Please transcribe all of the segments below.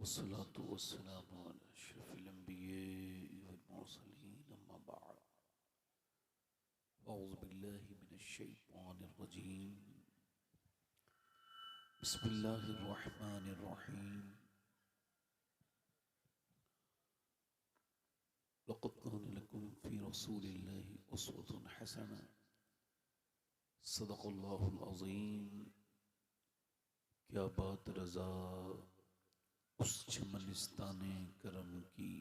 वस्सलातु वस्सलामु अला अशरफिल अंबिया'i वल मुरसलीन अम्मा बअद अऊज़ु बिल्लाहि मिनश शैतानिर रजीम बिस्मिल्लाहिर रहमानिर रहीम लक़द कान लकुम फ़ी रसूलिल्लाहि उस्वतुन हसना सदक़ल्लाहुल अज़ीम। क्या बात रज़ा उस चमनिस्ताने करम की,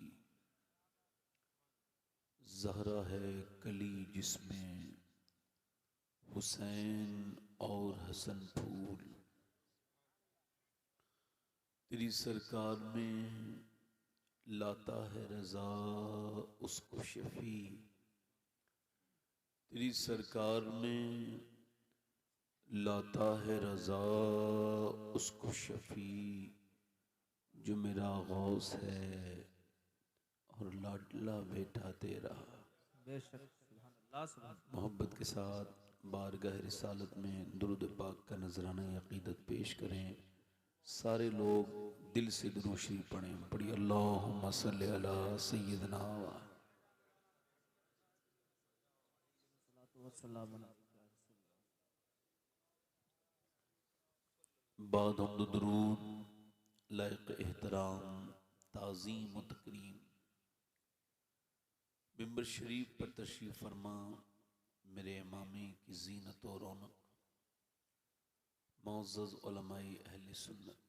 ज़हरा है कली जिसमें हुसैन और हसन फूल। तेरी सरकार में लाता है रज़ा उसको शफ़ी। तेरी सरकार में लाता है रज़ा उसको शफ़ी, जो मेरा गौस है और लाडला बेटा तेरा। बेशक सुभान अल्लाह सुभान अल्लाह। मोहब्बत के साथ बारगाह रिसालत में दुरूद पाक का नजराना अक़ीदत पेश करें। सारे लोग दिल से दुरूद शरीफ पढ़ें। पढ़िए अल्लाहुम्मा सल्लि अला सय्यिदना सलातो वस्सलाम अलैका या रसूल अल्लाह। बाद हम्द दुरूद लायक एहतराम ताज़ीम व तकरीम मिंबर शरीफ पर तशरीफ़ फरमा मेरे इमामी की जीनत और रौनक मुअज़्ज़ज़ उलमाए अहले सुन्नत,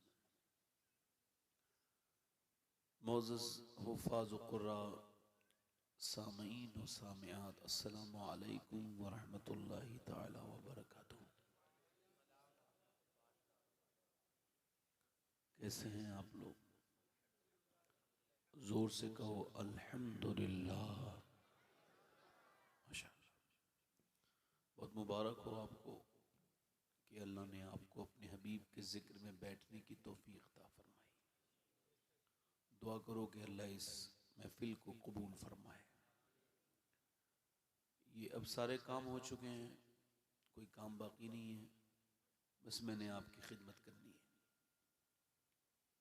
मुअज़्ज़ज़ हुफ़ाज़ व क़ुर्रा, सामईन व सामिआत, अस्सलामु अलैकुम व रहमतुल्लाहि तआला व बरकातुहू। कैसे हैं आप लोग? जोर से कहो अल्हम्दुलिल्लाह। माशाअल्लाह। बहुत मुबारक हो आपको कि अल्लाह ने आपको अपने हबीब के जिक्र में बैठने की तौफीक अता फरमाई। दुआ करो कि अल्लाह इस महफिल को कबूल फरमाए। ये अब सारे काम हो चुके हैं, कोई काम बाकी नहीं है, बस मैंने आपकी खिदमत करनी है।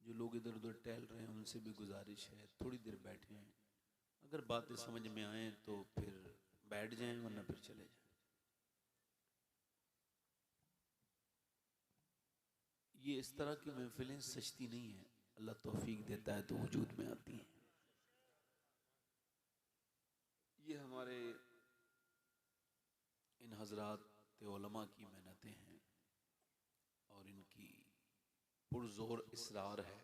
जो लोग इधर उधर टहल रहे हैं उनसे भी गुजारिश है थोड़ी देर बैठे हैं, अगर बातें समझ में आए तो फिर बैठ जाएं वरना फिर चले जाएं। ये इस तरह की महफिलें सजती नहीं है, अल्लाह तौफीक देता है तो वजूद में आती हैं। ये हमारे इन हजरात उलमा की मेहनतें हैं और इनकी पुरजोर इसरार है।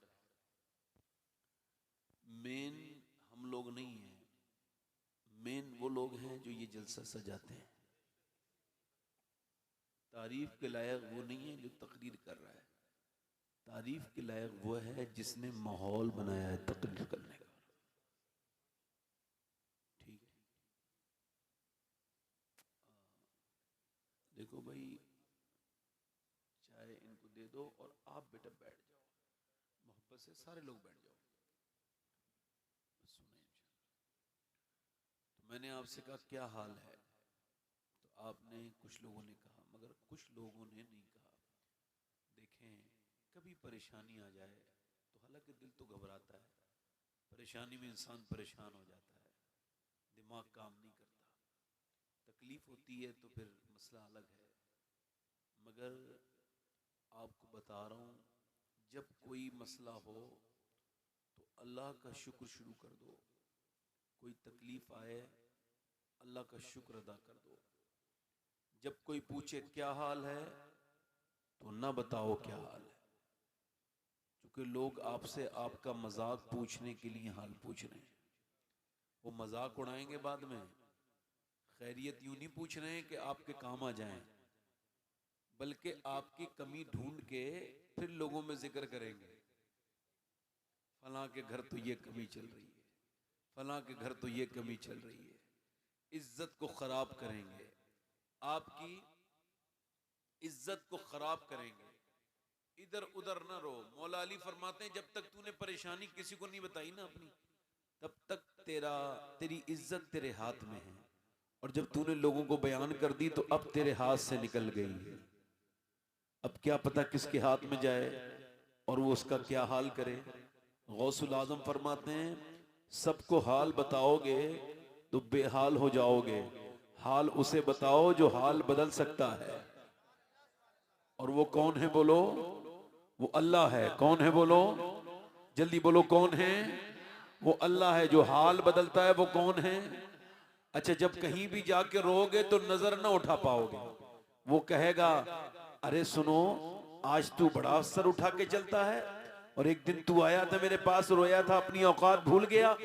मेन हम लोग नहीं हैं, मेन वो लोग हैं जो ये जलसा सजाते हैं। तारीफ के लायक वो नहीं है जो तकरीर कर रहा है, तारीफ के लायक वो है जिसने माहौल बनाया है तकरीर करने का। ठीक है, देखो भाई चाय इनको दे दो और आप बेटा बैठ जाओ, मोहब्बत से सारे लोग बैठ जाओ, बस सुने इंशाअल्लाह। तो मैंने आपसे कहा क्या हाल है, तो आपने कुछ लोगों ने कहा, मगर कुछ लोगों ने नहीं कहा। देखें कभी परेशानी आ जाए तो हालांकि दिल तो घबराता है, परेशानी में इंसान परेशान हो जाता है, दिमाग काम नहीं करता, तकलीफ होती है तो फिर मसला अलग है। मगर आपको बता रहा हूँ जब कोई मसला हो तो अल्लाह का शुक्र शुरू कर दो। कोई तकलीफ आए अल्लाह का शुक्र अदा कर दो। जब कोई पूछे क्या हाल है तो ना बताओ क्या हाल है, क्योंकि लोग आपसे आपका मजाक पूछने के लिए हाल पूछ रहे हैं। वो मजाक उड़ाएंगे बाद में, खैरियत यूं नहीं पूछ रहे हैं कि आपके काम आ जाएं, बल्कि आपकी कमी ढूंढ के फिर लोगों में जिक्र करेंगे, फलां के घर तो ये कमी चल रही है, फलां के घर तो ये कमी चल रही है। इज्जत को खराब करेंगे, आपकी इज्जत को खराब करेंगे। इधर उधर ना रो। मौला अली फरमाते हैं जब तक तूने परेशानी किसी को नहीं बताई ना अपनी, तब तक तेरी इज्जत तेरे हाथ में है, और जब तूने लोगों को बयान कर दी तो अब तेरे हाथ से निकल गई है। अब क्या पता किसके हाथ में जाए और वो उसका क्या हाल करे। गौसुल आजम फरमाते हैं सबको हाल बताओगे तो बेहाल हो जाओगे, हाल उसे बताओ जो हाल बदल सकता है। और वो कौन है बोलो? वो अल्लाह है। कौन है बोलो? जल्दी बोलो कौन है? वो अल्लाह है जो हाल बदलता है। वो कौन है? अच्छा, जब कहीं भी जाके रोगे तो नजर ना उठा पाओगे। वो कहेगा अरे सुनो, आज तू बड़ा सर उठा के चलता है, और एक दिन तू आया था मेरे पास, रोया था, अपनी औकात भूल गया।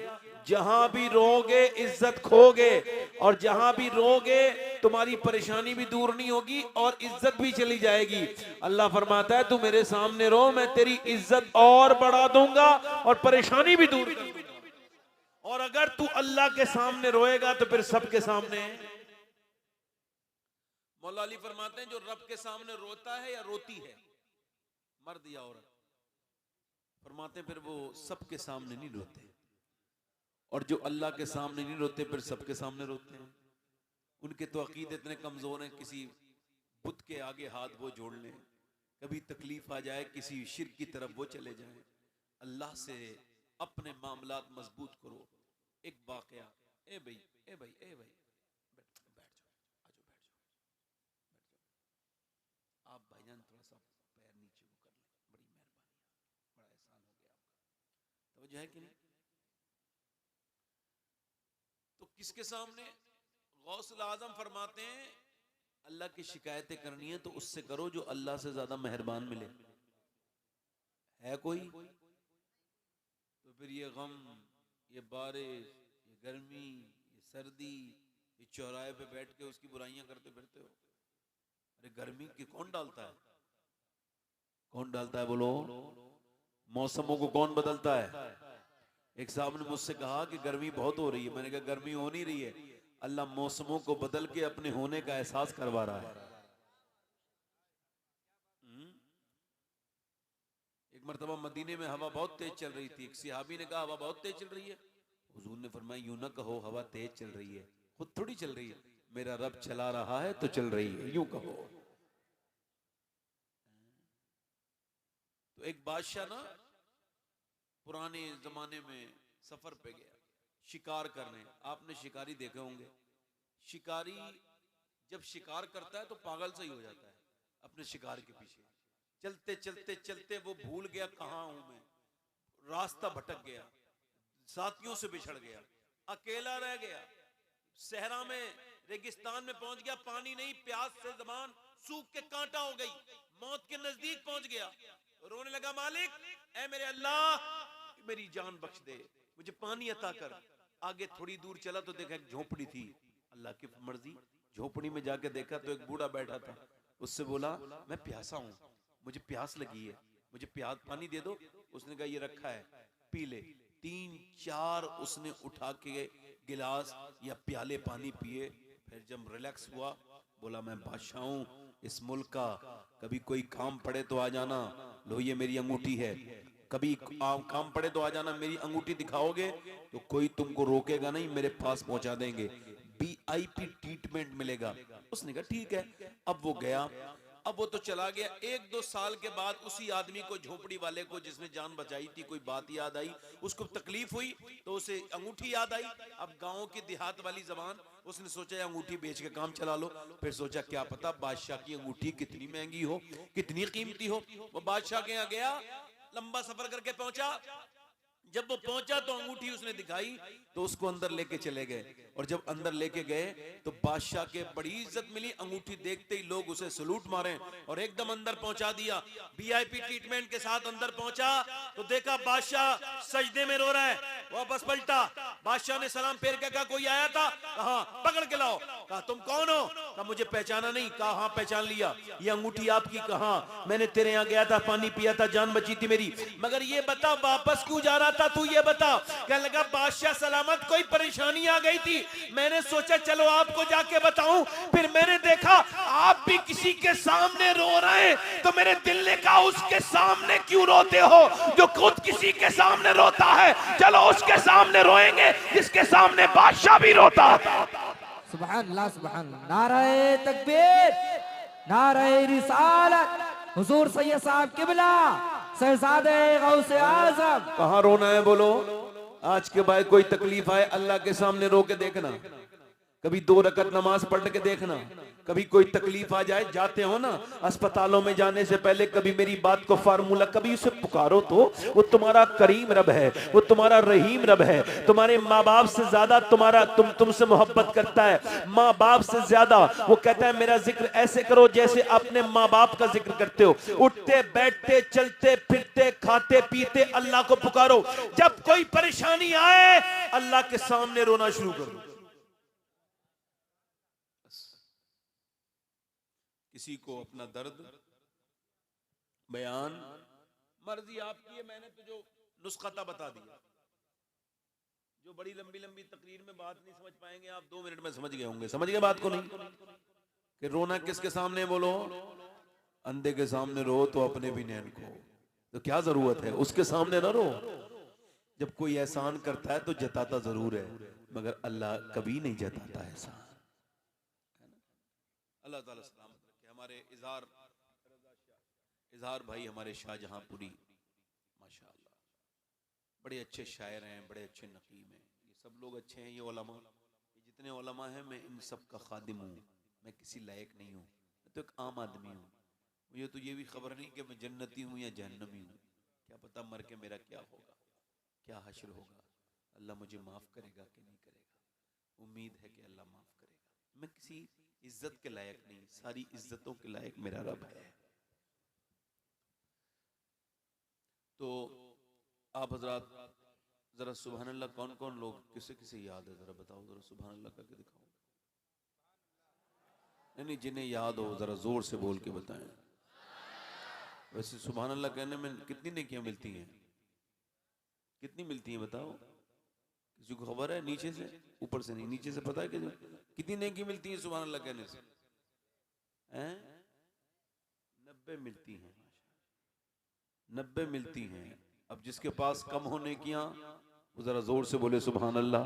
जहां भी रोगे इज्जत खोगे, और जहां भी रोगे तुम्हारी परेशानी भी दूर नहीं होगी और इज्जत भी चली जाएगी। अल्लाह फरमाता है तू मेरे सामने रो, मैं तेरी इज्जत और बढ़ा दूंगा और परेशानी भी दूर कर दूंगा। और अगर तू अल्लाह के सामने रोएगा तो फिर सबके सामने। मौला अली फरमाते हैं जो रब के सामने रोता है या रोती है, मर्द या औरत, फरमाते हैं फिर वो सबके सामने नहीं रोते, और जो अल्लाह के सामने नहीं रोते फिर सबके सामने रोते हैं। उनके तो अकीदे इतने कमजोर हैं, किसी बुत के आगे हाथ वो जोड़ लें, कभी तकलीफ आ जाए किसी शिर्क की तरफ वो चले जाएं। अल्लाह से अपने मामलात मजबूत करो। एक वाकया, ए भाई ए भाई ए भाई बैठ जाओ, आ जाओ, बैठ जाओ, आप भाईजान थोड़ा सा पैर नीचे को कर लें, बड़ी मेहरबानी, बड़ा एहसान हो गया आपका। तो है कि नहीं? तो किसके सामने? गौसुल आजम फरमाते हैं अल्लाह की शिकायतें करनी है तो उससे करो जो अल्लाह से ज्यादा मेहरबान मिले। है कोई? तो फिर ये गम, ये बारिश, ये गर्मी, ये सर्दी, ये चौराहे पे बैठ के उसकी बुराइयां करते फिरते हो। अरे गर्मी की कौन डालता है? कौन डालता है बोलो? मौसमों को कौन बदलता है? एक साहब ने मुझसे कहा कि गर्मी बहुत हो रही है। मैंने कहा गर्मी हो नहीं रही है, अल्लाह मौसमों को बदल के अपने होने का एहसास करवा रहा है। एक मरतबा मदीने में हवा बहुत तेज चल रही थी। एक सहाबी ने कहा हवा बहुत तेज चल रही है। हुजूर ने फरमाया यूं ना कहो हवा तेज चल रही है, खुद थोड़ी चल रही है, मेरा रब चला रहा है तो चल रही है, यूं कहो। तो एक बादशाह ना पुराने जमाने में सफर पे गया शिकार करने। आपने शिकारी देखे होंगे, शिकारी जब शिकार करता है तो पागल से ही हो जाता है अपने शिकार के पीछे। चलते चलते चलते वो भूल गया कहां हूं मैं, रास्ता भटक गया, साथियों से बिछड़ गया, अकेला रह गया, सहरा में रेगिस्तान में पहुंच गया, पानी नहीं, प्यास से जबान सूख के कांटा हो गई, मौत के नजदीक पहुंच गया। रोने लगा मालिक ऐ मेरे अल्लाह मेरी जान बख्श दे, मुझे पानी अता कर। आगे थोड़ी दूर चला तो देखा एक झोपड़ी थी। अल्लाह की मर्जी, झोपड़ी में जाके देखा तो एक बूढ़ा बैठा था। उससे बोला मैं प्यासा हूं, मुझे प्यास लगी है, मुझे प्यास पानी दे दो। उसने कहा ये रखा है, पी ले। 3-4 उसने उठा के गिलास या प्याले पानी पिए। फिर जब रिलैक्स हुआ बोला मैं बादशाह हूं इस मुल्क का, कभी कोई काम पड़े तो आ जाना, लो ये मेरी अंगूठी है, कभी काम पड़े तो आ जाना, मेरी अंगूठी दिखाओगे तो कोई तुमको रोकेगा नहीं, मेरे पास पहुंचा देंगे, VIP ट्रीटमेंट मिलेगा। उसने कहा ठीक है। अब वो गया, अब वो तो चला गया। 1-2 साल के बाद उसी आदमी को, झोपड़ी वाले को जिसने जान बचाई थी, कोई बात याद आई, उसको तकलीफ हुई तो उसे अंगूठी याद आई। अब गांव की देहात वाली जबान, उसने सोचा अंगूठी बेच के काम चला लो। फिर सोचा क्या पता बादशाह की अंगूठी कितनी महंगी हो, कितनी कीमती हो। वो बादशाह के यहाँ गया, लंबा सफर करके पहुंचा। जब वो पहुंचा तो अंगूठी उसने दिखाई तो उसको अंदर लेके चले गए। और जब अंदर लेके गए तो बादशाह के बड़ी इज्जत मिली। अंगूठी देखते ही लोग उसे सलूट मारे और एकदम अंदर पहुंचा दिया। VIP ट्रीटमेंट के साथ अंदर पहुंचा तो देखा बादशाह सजदे में रो रहा है। वापस पलटा, बादशाह ने सलाम फेर के कहा कोई आया था? कहा पकड़ के लाओ। कहा तुम कौन हो? कहा मुझे पहचाना नहीं। कहा हाँ पहचान लिया, ये अंगूठी आपकी। कहा मैंने तेरे यहाँ गया था, पानी पिया था, जान बची थी मेरी, मगर ये बता वापस क्यों जा रहा था तू, ये बता। कहने लगा बादशाह सलामत कोई परेशानी आ गई थी, मैंने सोचा चलो आपको जाके बताऊं। फिर मैंने देखा आप भी किसी के सामने रो रहे हैं तो मेरे दिल ने कहा उसके सामने क्यों रोते हो जो खुद किसी के सामने रोता है। चलो उसके सामने रोएंगे जिसके सामने बादशाह भी रोता है। सुभान अल्लाह, सुभान अल्लाह। नारे तकबीर, नारे रिसालत, हुजूर सैयद साहब किबला शहजादे गौसे आजम। कहाँ रोना है बोलो। आज के बाद कोई तकलीफ आए अल्लाह के सामने रो के देखना, कभी 2 रकत नमाज पढ़ के देखना। कभी कोई तकलीफ आ जाए, जाते हो ना अस्पतालों में जाने से पहले कभी मेरी बात को फार्मूला, कभी उसे पुकारो तो वो तुम्हारा करीम रब है, वो तुम्हारा रहीम रब है। तुम्हारे माँ बाप से ज्यादा तुमसे मोहब्बत करता है। माँ बाप से ज्यादा वो कहता है मेरा जिक्र ऐसे करो जैसे अपने माँ बाप का जिक्र करते हो। उठते बैठते चलते फिरते खाते पीते अल्लाह को पुकारो। जब कोई परेशानी आए अल्लाह के सामने रोना शुरू करो। किसी को अपना दर्द बयान, मर्जी आपकी है। मैंने तो जो नुस्खा था बता दिया। जो बड़ी लंबी लंबी तकरीर में बात नहीं समझ पाएंगे आप 2 मिनट में समझ गए होंगे। समझ गए बात को नहीं? कि रोना किसके सामने बोलो? अंधे के सामने रो तो अपने भी नैन खो। तो क्या जरूरत है उसके सामने ना रो। जब कोई एहसान करता है तो जताता जरूर है, मगर अल्लाह कभी नहीं जताता एहसान। अल्लाह ताला सलामत रखे। हमारे इजहार भाई, हमारे शाहजहांपुरी, माशाअल्लाह बड़े अच्छे शायर हैं, बड़े अच्छे नकीम हैं। ये सब लोग अच्छे हैं। ये उलमा, ये जितने उलमा हैं, मैं इन सब का खादिम हूँ। मैं किसी लायक नहीं हूँ, मैं तो एक आम आदमी हूँ। मुझे तो ये भी खबर नहीं कि मैं जन्नती हूँ या जहन्नमी हूँ। क्या पता मर के मेरा क्या होगा, क्या हश्र होगा। अल्लाह मुझे माफ़ करेगा कि नहीं करेगा। उम्मीद है कि अल्लाह माफ़ करेगा। मैं किसी इज्जत के लायक नहीं, सारी इज्जतों के लायक मेरा रब है। तो आप हजरात जरा सुभान अल्लाह, कौन कौन लोग किसे किसे याद है जरा बताओ, जरा सुभान अल्लाह करके दिखाओ। नहीं, जिन्हें याद हो जरा जोर से बोल के बताएं। वैसे सुभान अल्लाह कहने में कितनी नेकियां मिलती हैं? कितनी मिलती हैं बताओ? किसी को खबर है? नीचे से, ऊपर से नहीं, नीचे से पता है कि कितनी नेकी मिलती है सुभान अल्लाह कहने से? 90 मिलती हैं। 90 मिलती हैं। अब जिसके पास कम हो नेकियां वो जरा जोर से बोले सुभान अल्लाह।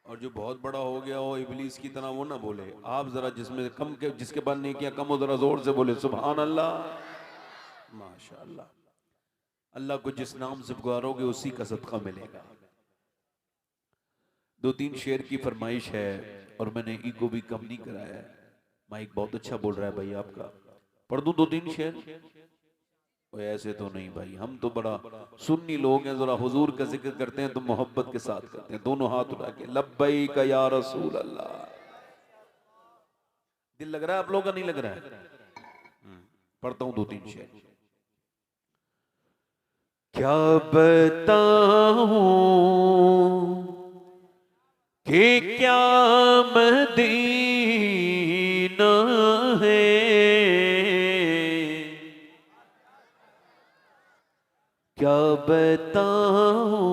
और जो बहुत बड़ा हो गया हो इबलीस की तरह वो ना बोले। आप जरा जिसमें कम के, जिसके पास नेकियां कम हो जरा जोर से बोले सुभान अल्लाह। माशाअल्लाह। अल्लाह को जिस नाम से पुकारोगे उसी का सदका मिलेगा। 2-3 शेर की फरमाइश है और मैंने ईगो भी कम नहीं कराया है। माइक बहुत अच्छा बोल रहा है भाई आपका। पढ़ दूं 2-3 शेर? ऐसे तो नहीं भाई, हम तो बड़ा सुन्नी लोग हैं। जरा हुजूर का जिक्र करते हैं तो मोहब्बत के साथ करते हैं, दोनों हाथ उठा के लब्बैक या रसूल अल्लाह। दिल लग रहा है आप लोगों का? नहीं लग रहा है? पढ़ता हूं 2-3 शेर। क्या बताऊं कि क्या मदीना है, क्या बताऊं,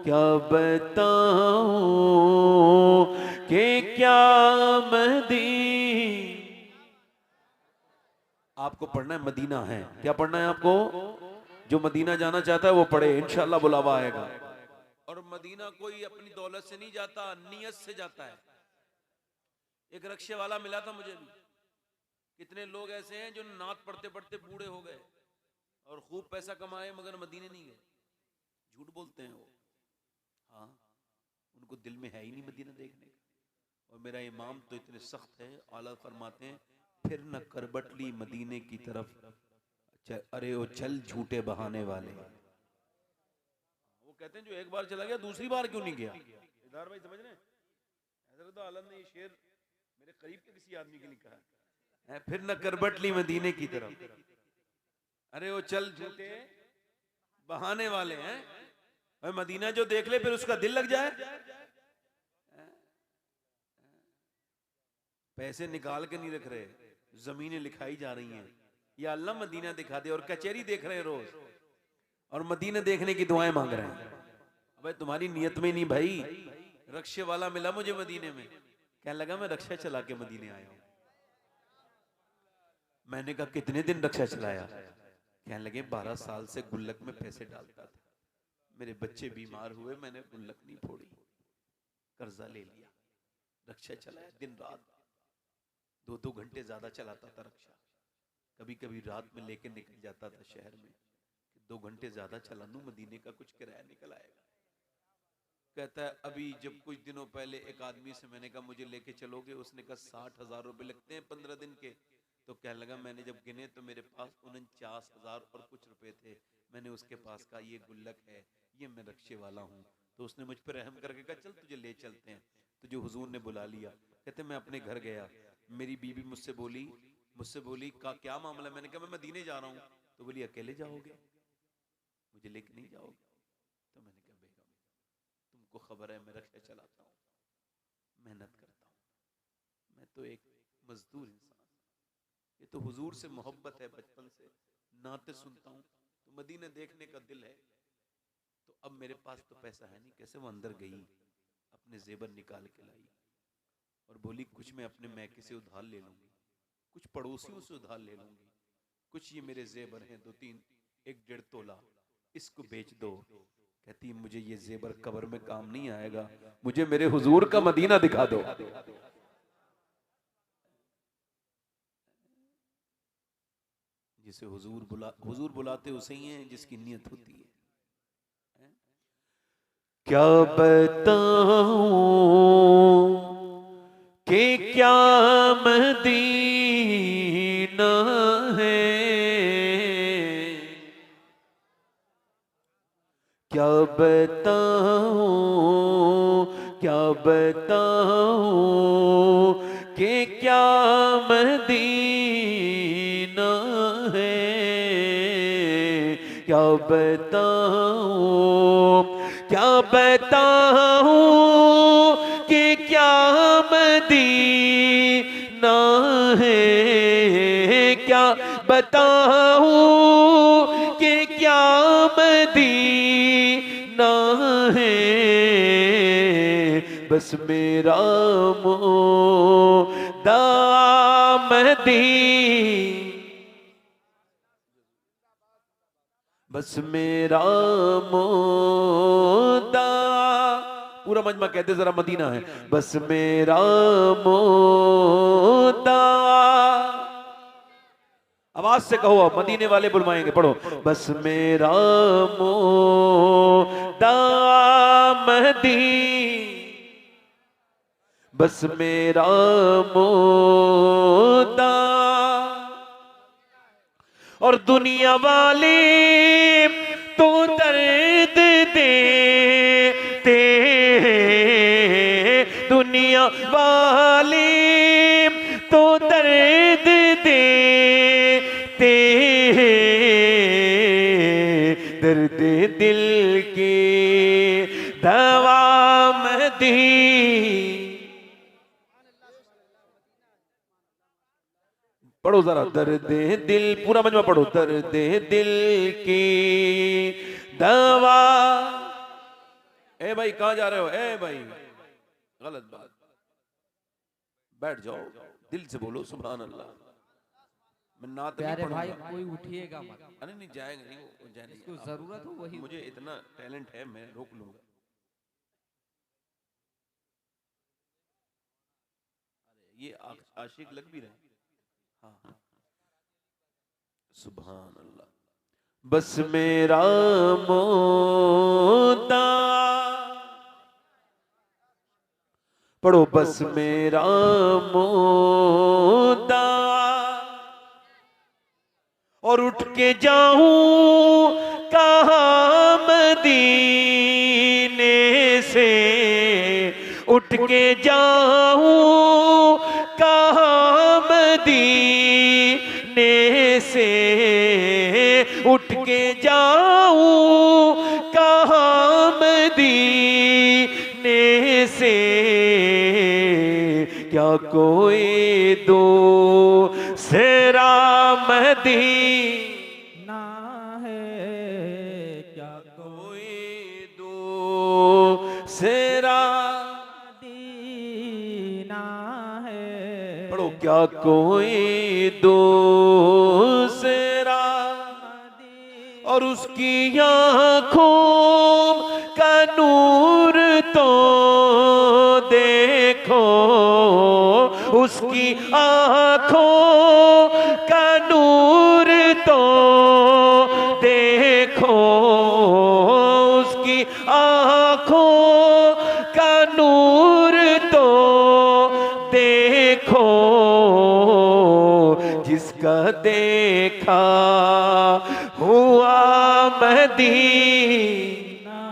क्या बताऊं कि क्या आपको पढ़ना है मदीना है। क्या पढ़ना है आपको? जो मदीना जाना चाहता है वो पढ़े, इंशाल्लाह बुलावा आएगा। और मदीना कोई अपनी दौलत से नहीं जाता, नियत से जाता है। एक रक्शे वाला मिला था मुझे भी। कितने लोग ऐसे हैं जो नात पढ़ते पढ़ते बूढ़े हो गए और खूब पैसा कमाए मगर मदीने नहीं गए। झूठ बोलते हैं वो। हाँ, उनको दिल में है ही नहीं मदीना देखने का। और मेरा इमाम तो इतने सख्त है, आला फरमाते हैं फिर न करबटली मदीने की तरफ, अरे वो चल झूठे बहाने वाले। वो कहते हैं जो एक बार चला गया दूसरी बार क्यों नहीं गया? इधर भाई समझ रहे हैं? हज़रत आलम ने ये शेर मेरे करीब के किसी आदमी के लिए कहा है, फिर न करबटली मदीने की तरफ, अरे वो चल झूठे बहाने वाले हैं। और मदीना जो देख ले फिर उसका दिल लग जाए। पैसे निकाल के नहीं रख रहे, जमीनें लिखाई जा रही हैं। या अल्लाह मदीना दिखा दे। और कचहरी देख रहे हैं रोज और मदीना देखने की दुआएं मांग रहे हैं। भाई तुम्हारी नियत में नहीं भाई। रक्शे वाला मिला मुझे मदीने में, कहने लगा मैं रक्षा चला के मदीने आया हूं। मैंने कहा कितने दिन रक्षा चलाया? कहने लगे 12 साल से गुल्लक में पैसे डालता था, मेरे बच्चे बीमार हुए, मैंने गुल्लक नहीं फोड़ी, कर्जा ले लिया, रक्षा चलाया दिन रात, 2-2 घंटे ज्यादा चलाता था रक्षा। कभी कभी रात में लेके निकल जाता था शहर में, 2 घंटे ज्यादा चला लूं, मदीने का कुछ किराया निकल आएगा। कहता है अभी जब कुछ दिनों पहले एक आदमी से मैंने कहा मुझे लेके चलोगे, उसने कहा 60,000 रुपए लगते हैं 15 दिन के। तो कहने लगा मैंने जब गिने तो मेरे पास 49,000 और कुछ रुपए थे। मैंने उसके पास कहा ये गुल्लक है, ये मैं रक्शे वाला हूँ। तो उसने मुझ पर रहम करके कहा चल तुझे ले चलते हैं। तो जो हुजूर ने बुला लिया, कहते मैं अपने घर गया, मेरी बीबी मुझसे बोली का क्या मामला। मैंने कहा मैं मदीने जा रहा हूँ। तो बोली अकेले जाओगे, मुझे लेके नहीं जाओगे। तो मैंने कहा बेगम तुमको खबर है मैं रक्षा चलाता हूँ, मेहनत करता हूँ, मैं तो एक मजदूर इंसान, ये तो हुजूर से मोहब्बत है, बचपन से नाते सुनता हूँ, तो मदीने देखने का दिल है। तो अब मेरे पास तो पैसा है नहीं। कैसे वो अंदर गई, अपने जेबर निकाल के लाई और बोली कुछ मैं अपने मैके से उधार ले लूंगी, कुछ पड़ोसियों से उधार ले लूंगी, कुछ ये मेरे जेबर हैं 2-3 1-1.5 तोला, इसको बेच दो। कहती मुझे ये जेबर कब्र में काम नहीं आएगा, मुझे मेरे हुजूर का मदीना दिखा दो। जिसे हुजूर बुलाते उसे ही है जिसकी नियत होती है। क्या बताऊं कि क्या मदीना है, क्या बताऊं कि क्या मदीना है, क्या बताऊं कि क्या मदीना है, क्या बताऊं कि क्या मदीना है। बस मेरा मोदा बस मेरा मोदा, पूरा मजमा कहते जरा मदीना है। बस मेरा मोदा, आवाज से कहो, मदीने वाले बुलवाएंगे, पढ़ो। बस मेरा मोदा बस मेरा मोदा, और दुनिया वाले तो दर्द देते, दुनिया वाले तो दर्द देते, दर्द दिल की दवा पढ़ो जरा, दर्द दिल, पूरा मजमा पढ़ो। दर्द दिल की दवा। ए भाई कहां जा रहे हो, ए भाई गलत बात, बैठ जाओ, दिल से बोलो सुभान अल्लाह। मैं नात नहीं पढ़ूंगा भाई, कोई उठिएगा मत। अरे नहीं जाएंगे, नहीं वो जाएंगे, जिसको जरूरत हो वही, मुझे इतना टैलेंट है मैं रोक लूंगा। अरे ये आशिक लग भी रहे। हाँ सुभान अल्लाह। बस मेरा मोदा, पढ़ो। बस मेरा मोदा, और उठ के जाऊं कहाँ मदीने से, उठ के जाऊं कहाँ मदीने से, उठ के जाऊं कहाँ मदीने से, क्या कोई दूसरा मदीना है, क्या कोई दूसरा मदीना है, पढ़ो। क्या कोई दूसरा, और उसकी आँखों का नूर तो देखो, उसकी आँखों का नूर जिसका देखा हुआ मदीना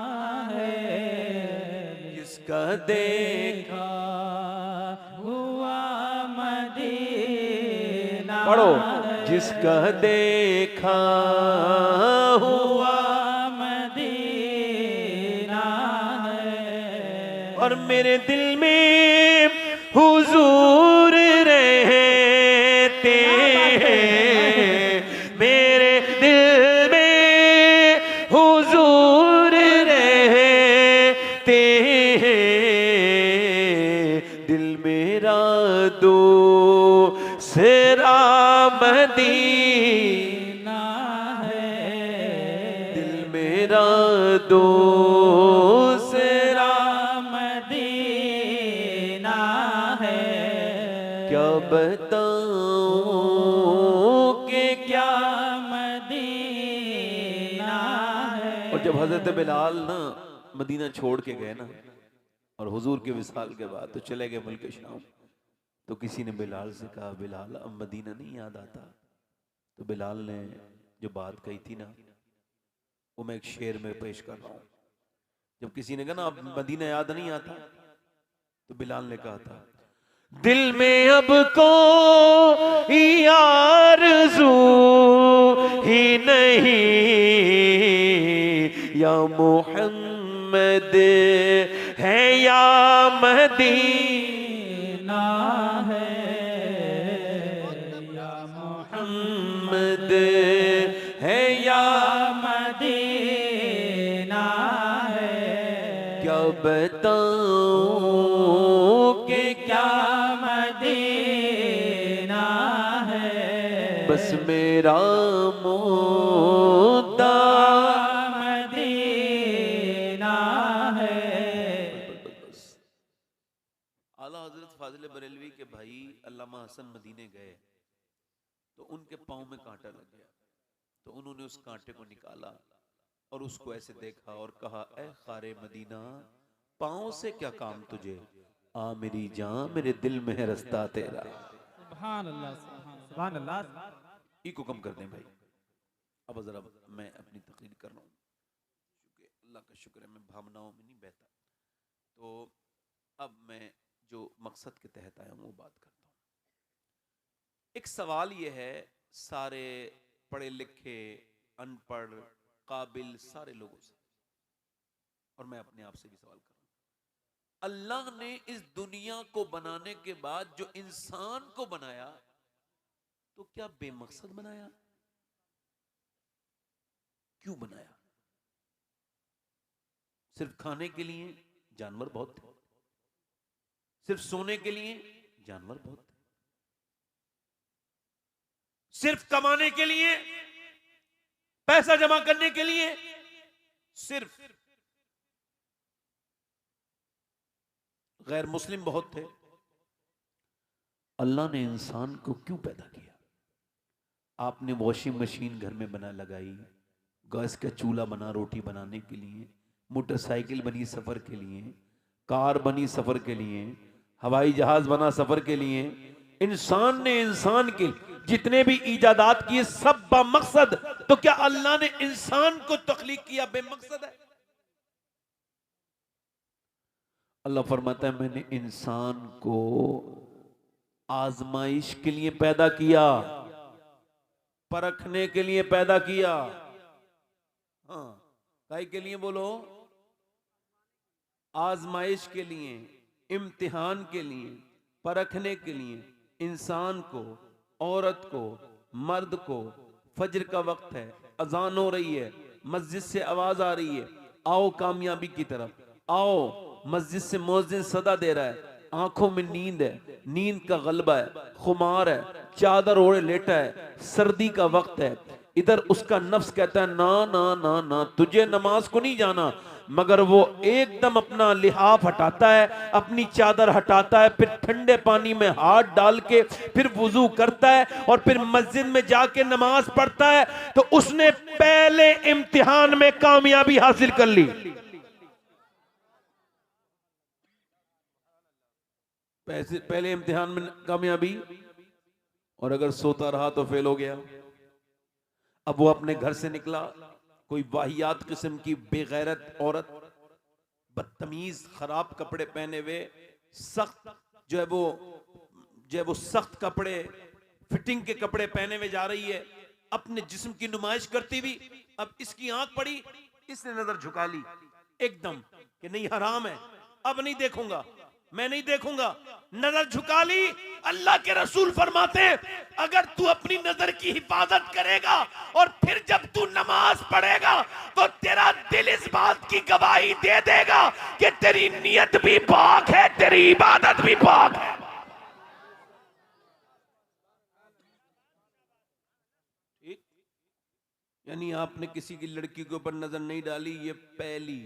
है, जिसका देखा हुआ मदीना, पढ़ो, जिसका देखा हुआ मदीना है, और मेरे दिल में हुजूर रहते हैं, मेरे दिल में हुजूर रहते हैं, दिल मेरा दूसरा मदीना है, दिल मेरा दूसरा मदीना है, क्या बताऊं कि क्या मदीना है। और जब हजरत बिलाल ना मदीना छोड़ के गए ना और हुजूर के विसाल के बाद तो चले गए मुल्क शाम, तो किसी ने बिलाल से कहा, बिलाल अब मदीना नहीं याद आता? तो बिलाल ने जो बात कही थी ना, वो मैं एक शेर में पेश कर रहा हूं। जब किसी ने कहा ना अब मदीना याद नहीं आता, तो बिलाल ने कहा था, दिल में अब कोई आरज़ू ही नहीं, या मोहम्मद है या मदीना है, या मोहम्मद है या मदीना है, क्या बताऊं कि क्या मदीना है, बस मेरा मुद्दा मदीना है। आला हजरत फाजिल बरेलवी के भाई अल्लामा हसन मदीने गए तो उनके पांव में कांटा लग गया, तो उन्होंने उस कांटे को निकाला और उसको ऐसे देखा और कहा, ए खारे मदीना, पांव से क्या काम तुझे, आ मेरी जान, मेरे दिल में है रास्ता तेरा। सुभान अल्लाह, सुभान अल्लाह। इको कम कर दें भाई। अब जरा मैं अपनी तकरीर कर रहा हूँ, क्योंकि अल्लाह का शुक्र है मैं भावनाओं में नहीं बहता। तो अब मैं जो मकसद के तहत आया हूँ वो बात करता हूँ। एक सवाल ये है सारे पढ़े लिखे अनपढ़ काबिल सारे लोगों से, और मैं अपने आप से भी सवाल कर रहा हूं, अल्लाह ने इस दुनिया को बनाने के बाद जो इंसान को बनाया तो क्या बेमकसद बनाया? क्यों बनाया? सिर्फ खाने के लिए जानवर बहुत थे, सिर्फ सोने के लिए जानवर बहुत थे, सिर्फ कमाने के लिए, पैसा जमा करने के लिए, सिर्फ गैर मुस्लिम बहुत थे। अल्लाह ने इंसान को क्यों पैदा किया? आपने वॉशिंग मशीन घर में बना लगाई, गैस का चूल्हा बना रोटी बनाने के लिए, मोटरसाइकिल बनी सफर के लिए, कार बनी सफर के लिए, हवाई जहाज बना सफर के लिए। इंसान ने इंसान के जितने भी इजादात किए सब बेमकसद। तो क्या अल्लाह ने इंसान को तख्लीक किया बेमकसद है? अल्लाह फरमाता है मैंने इंसान को आजमाइश के लिए पैदा किया, परखने के लिए पैदा किया। हाँ, काहे के लिए बोलो? आजमाइश के लिए, इम्तिहान के लिए, परखने के लिए। इंसान को, औरत को, मर्द को, फजर का वक्त है, अजान हो रही है, मस्जिद से आवाज आ रही है, आओ कामयाबी की तरफ आओ। मस्जिद से मुअज्जिन सदा दे रहा है, आंखों में नींद है, नींद का गलबा है, खुमार है, चादर ओढ़े लेटा है, सर्दी का वक्त है। इधर उसका नफ्स कहता है ना ना ना ना तुझे नमाज को नहीं जाना, मगर वो एकदम अपना लिहाफ हटाता है, अपनी चादर हटाता है, फिर ठंडे पानी में हाथ डाल के फिर वुजू करता है और फिर मस्जिद में जाके नमाज पढ़ता है। तो उसने पहले इम्तिहान में कामयाबी हासिल कर ली। पहले इम्तिहान में कामयाबी, और अगर सोता रहा तो फेल हो गया। अब वो अपने घर से निकला, कोई वाहियात किस्म की बेगैरत औरत, बदतमीज खराब कपड़े पहने हुए, सख्त जो है वो सख्त कपड़े, फिटिंग के कपड़े पहने हुए जा रही है, अपने जिस्म की नुमाइश करती हुई। अब इसकी आंख पड़ी, इसने नजर झुका ली एकदम कि नहीं हराम है, अब नहीं देखूंगा, मैं नहीं देखूंगा, नजर झुका ली। अल्लाह के रसूल फरमाते हैं अगर तू अपनी नजर की हिफाजत करेगा और फिर जब तू नमाज पढ़ेगा तो तेरा दिल इस बात की गवाही दे देगा कि तेरी नियत भी पाक है, तेरी इबादत भी पाक है। ठीक, यानी आपने किसी की लड़की के ऊपर नजर नहीं डाली, ये पहली,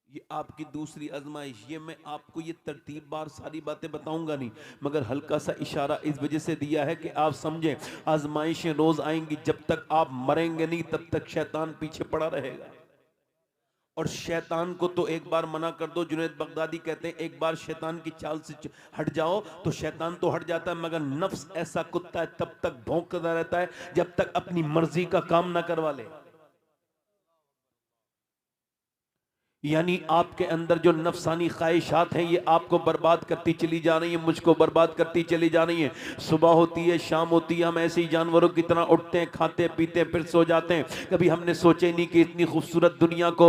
ये आपकी दूसरी आजमाइश। ये मैं आपको ये तरतीब बार सारी बातें बताऊंगा नहीं, मगर हल्का सा इशारा इस वजह से दिया है कि आप समझें आजमाइशें रोज आएंगी, जब तक आप मरेंगे नहीं तब तक शैतान पीछे पड़ा रहेगा। और शैतान को तो एक बार मना कर दो, जुनैद बगदादी कहते हैं एक बार शैतान की चाल से हट जाओ तो शैतान तो हट जाता है, मगर नफ्स ऐसा कुत्ता है तब तक भौंकता रहता है जब तक अपनी मर्जी का काम ना करवा ले। यानी आपके अंदर जो नफसानी ख्वाहिशात हैं ये आपको बर्बाद करती चली जा रही है, मुझको बर्बाद करती चली जा रही है। सुबह होती है, शाम होती है, हम ऐसे ही जानवरों की तरह उठते हैं, खाते पीते फिर सो जाते हैं। कभी हमने सोचे नहीं कि इतनी खूबसूरत दुनिया को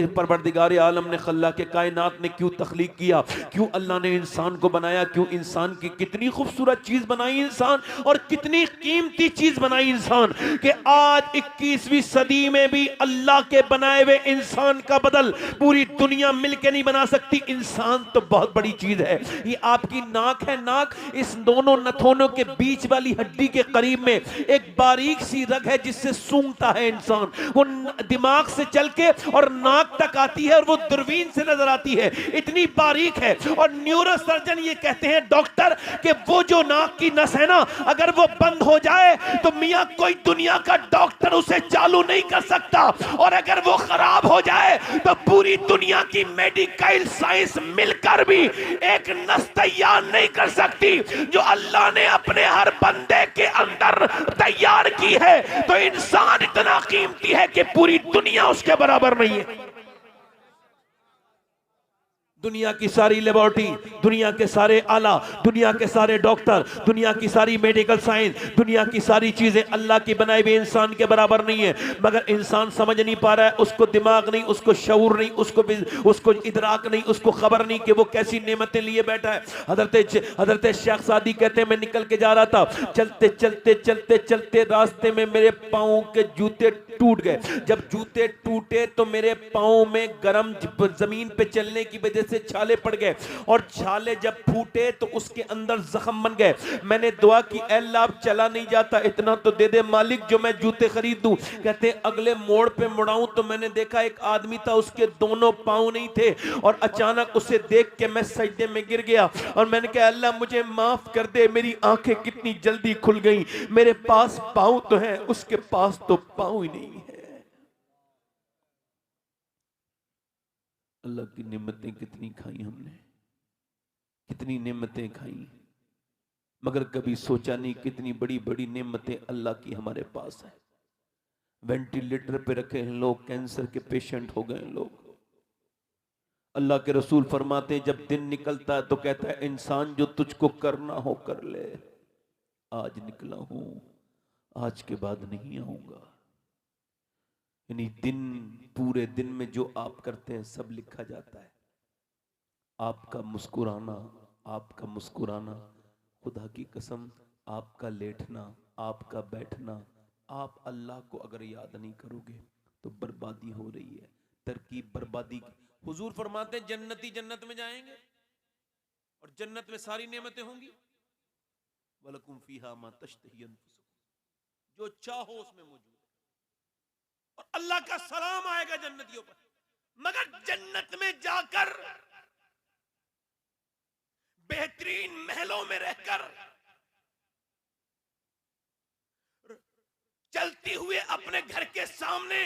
परवरदिगार आलम ने, खल्ला के कायनात ने क्यों तख्लीक किया, क्यों अल्लाह ने इंसान को बनाया, क्यों इंसान की कितनी खूबसूरत चीज बनाई इंसान, और कितनी कीमती चीज बनाई इंसान कि आज 21वीं सदी में भी अल्लाह के बनाए हुए इंसान का बदल पूरी दुनिया मिलके नहीं बना सकती। इंसान तो बहुत बड़ी चीज है। ये आपकी नाक है, नाक, इस दोनों नथोनों के बीच वाली हड्डी के करीब में एक बारीक सी रग है जिससे सूंघता है इंसान, वो दिमाग से चल के और नाक तक आती है और वो दूरबीन से नजर आती है, इतनी बारीक है। और न्यूरो सर्जन ये कहते हैं डॉक्टर कि वो जो नाक की नस है ना, अगर वो बंद हो जाए तो मियां कोई दुनिया का डॉक्टर उसे चालू नहीं कर सकता, और अगर वो खराब हो जाए तो पूरी दुनिया की मेडिकल साइंस मिलकर भी एक नस तैयार नहीं कर सकती जो अल्लाह ने अपने हर बंदे के अंदर तैयार की है। तो इंसान इतना कीमती है कि पूरी दुनिया उसके बराबर नहीं है। दुनिया की सारी लेबोरेटरी, दुनिया के सारे आला, दुनिया के सारे डॉक्टर, दुनिया की सारी मेडिकल साइंस, दुनिया की सारी चीजें अल्लाह की बनाई हुई इंसान के बराबर नहीं है। मगर इंसान समझ नहीं पा रहा है, उसको दिमाग नहीं, उसको शऊर नहीं, उसको इदराक नहीं, उसको खबर नहीं कि वो कैसी नेमतें लिए बैठा है। हजरत शेख सादी कहते हैं मैं निकल के जा रहा था, चलते चलते चलते चलते रास्ते में मेरे पाँव के जूते टूट गए। जब जूते टूटे तो मेरे पाँव में गर्म जमीन पे चलने की वजह से छाले पड़ गए, और छाले जब फूटे तो उसके अंदर जख्म बन गए। मैंने दुआ की, ऐ अल्लाह अब चला नहीं जाता, इतना तो दे दे मालिक जो मैं जूते खरीद दूं। कहते अगले मोड़ पे मुड़ाऊं तो मैंने देखा एक आदमी था, उसके दोनों पांव नहीं थे, और अचानक उसे देख के मैं सजदे में गिर गया और मैंने कहा अल्लाह मुझे माफ कर दे, मेरी आंखें कितनी जल्दी खुल गई, मेरे पास पांव तो है, उसके पास तो पांव ही नहीं है। अल्लाह की नेमतें कितनी खाई हमने, कितनी नेमतें खाई, मगर कभी सोचा नहीं कितनी बड़ी बड़ी नेमतें अल्लाह की हमारे पास है। वेंटिलेटर पे रखे हैं लोग, कैंसर के पेशेंट हो गए लोग। अल्लाह के रसूल फरमाते जब दिन निकलता है तो कहता है इंसान जो तुझको करना हो कर ले, आज निकला हूं, आज के बाद नहीं आऊंगा। यानी दिन, पूरे दिन में जो आप करते हैं सब लिखा जाता है। आपका मुस्कुराना, आपका मुस्कुराना, खुदा की कसम आपका लेटना, आपका बैठना, आप अल्लाह को अगर याद नहीं करोगे तो बर्बादी हो रही है, तरकीब बर्बादी की। हुजूर फरमाते हैं जन्नती जन्नत में जाएंगे और जन्नत में सारी नेमतें होंगी, वलकुम फीहा मा तश्तही अनफुसुकुम, जो चाहो उसमें मौजूद है, और अल्लाह का सलाम आएगा जन्नतियों पर। मगर जन्नत में जाकर बेहतरीन महलों में रहकर चलती हुए अपने घर के सामने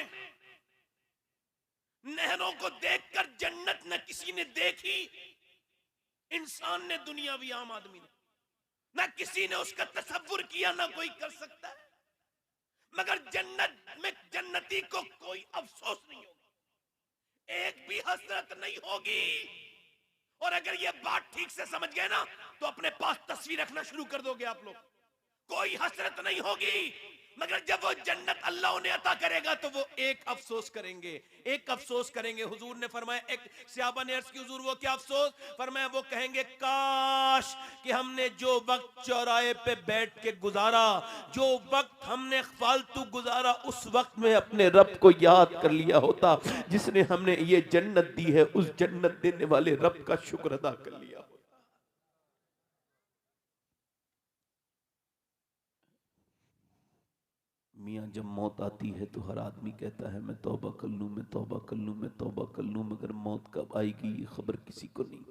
नहरों को देखकर जन्नत न किसी ने देखी, इंसान ने, दुनियावी आम आदमी ने, ना किसी ने उसका तसव्वुर किया, ना कोई कर सकता है। मगर जन्नत में जन्नती को कोई अफसोस नहीं होगा, एक भी हसरत नहीं होगी। और अगर ये बात ठीक से समझ गए ना तो अपने पास तस्वीर रखना शुरू कर दोगे आप लोग। कोई हसरत नहीं होगी, मगर जब वो जन्नत अल्लाह उन्हें अता करेगा तो वो एक अफसोस करेंगे, एक अफसोस करेंगे। हुजूर ने फरमाया, एक सहाबा ने अर्ज की, हुजूर वो क्या अफसोस? फरमाया, वो कहेंगे काश कि हमने जो वक्त चौराहे पे बैठ के गुजारा, जो वक्त हमने फालतू गुजारा, उस वक्त में अपने रब को याद कर लिया होता, जिसने हमने ये जन्नत दी है, उस जन्नत देने वाले रब का शुक्र अदा कर लिया। मियाँ जब मौत आती है तो हर आदमी कहता है मैं तौबा कर लूँ, मैं तौबा कर लूँ, मैं तौबा कर लूँ, मगर मौत कब आएगी ये खबर किसी को नहीं।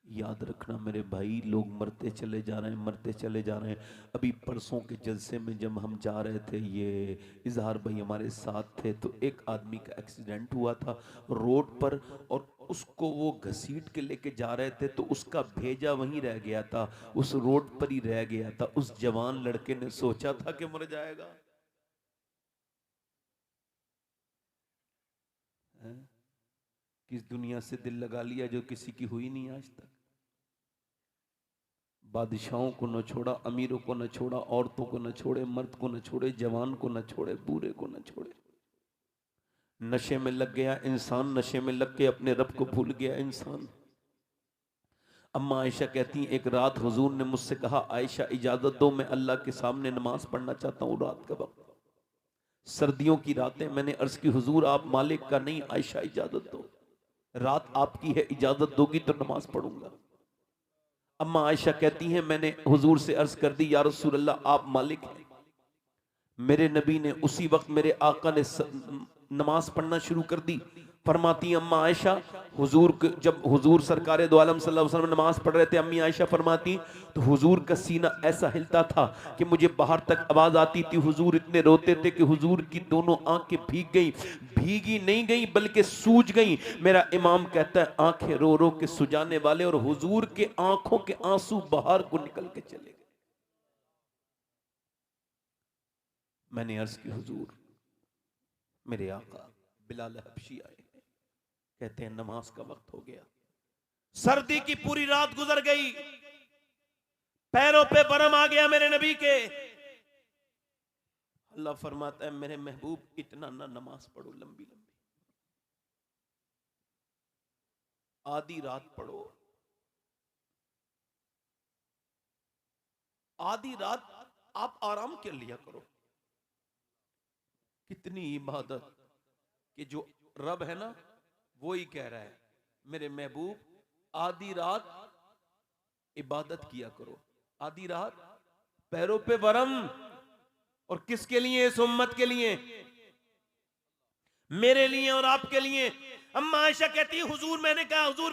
याद रखना मेरे भाई, लोग मरते चले जा रहे हैं, मरते चले जा रहे हैं। अभी परसों के जलसे में जब हम जा रहे थे, ये इजहार भाई हमारे साथ थे, तो एक आदमी का एक्सीडेंट हुआ था रोड पर, और उसको वो घसीट के लेके जा रहे थे, तो उसका भेजा वहीं रह गया था, उस रोड पर ही रह गया था। उस जवान लड़के ने सोचा था कि मर जाएगा, किस दुनिया से दिल लगा लिया जो किसी की हुई नहीं आज तक। बादशाहों को न छोड़ा, अमीरों को न छोड़ा, औरतों को न छोड़े, मर्द को न छोड़े, जवान को न छोड़े, बूढ़े को न छोड़े। नशे में लग गया इंसान, नशे में लग के अपने रब को भूल गया इंसान। अम्मा आयशा कहती हैं, एक रात हुजूर ने मुझसे कहा, आयशा इजाजत दो, मैं अल्लाह के सामने नमाज पढ़ना चाहता हूँ रात का वक्त। सर्दियों की रातें। मैंने अर्ज की, हुजूर आप मालिक का नहीं, आयशा इजाजत दो, रात आपकी है, इजाजत दोगी तो नमाज पढ़ूंगा। अम्मा आयशा कहती हैं, मैंने हुजूर से अर्ज कर दी, या रसूल अल्लाह आप मालिक हैं। मेरे नबी ने उसी वक्त, मेरे आका ने नमाज पढ़ना शुरू कर दी। फरमाती अम्मा आयशा, हुजूर जब हुजूर सरकारे दो आलम सल्लल्लाहु अलैहि वसल्लम नमाज पढ़ रहे थे, अम्मी आयशा फरमाती तो हुजूर का सीना ऐसा हिलता था कि मुझे बाहर तक आवाज आती थी। हुजूर इतने रोते थे कि हुजूर की दोनों आंखें भीग गई, भीगी नहीं गई बल्कि सूज गई। मेरा इमाम कहता है, आंखें रो रो के सुजाने वाले, और हुजूर के आंखों के आंसू बाहर को निकल के चले गए। मैंने अर्ज की, हुजूर मेरे आका बिलाल हबशी आए, कहते हैं नमाज का वक्त हो गया। सर्दी की पूरी रात गुजर गई, पैरों पे बरम आ गया मेरे नबी के। अल्लाह फरमाता है, मेरे महबूब इतना ना नमाज पढ़ो लंबी लंबी, आधी रात पढ़ो, आधी रात आप आराम कर लिया करो। कितनी इबादत कि जो रब है ना वो ही कह रहा है, मेरे महबूब आधी रात इबादत किया करो, आधी रात पैरों पे वरम। और किसके लिए? इस उम्मत के लिए, मेरे लिए और आपके लिए। अम्मा आयशा कहती है, हुजूर मैंने कहा, हुजूर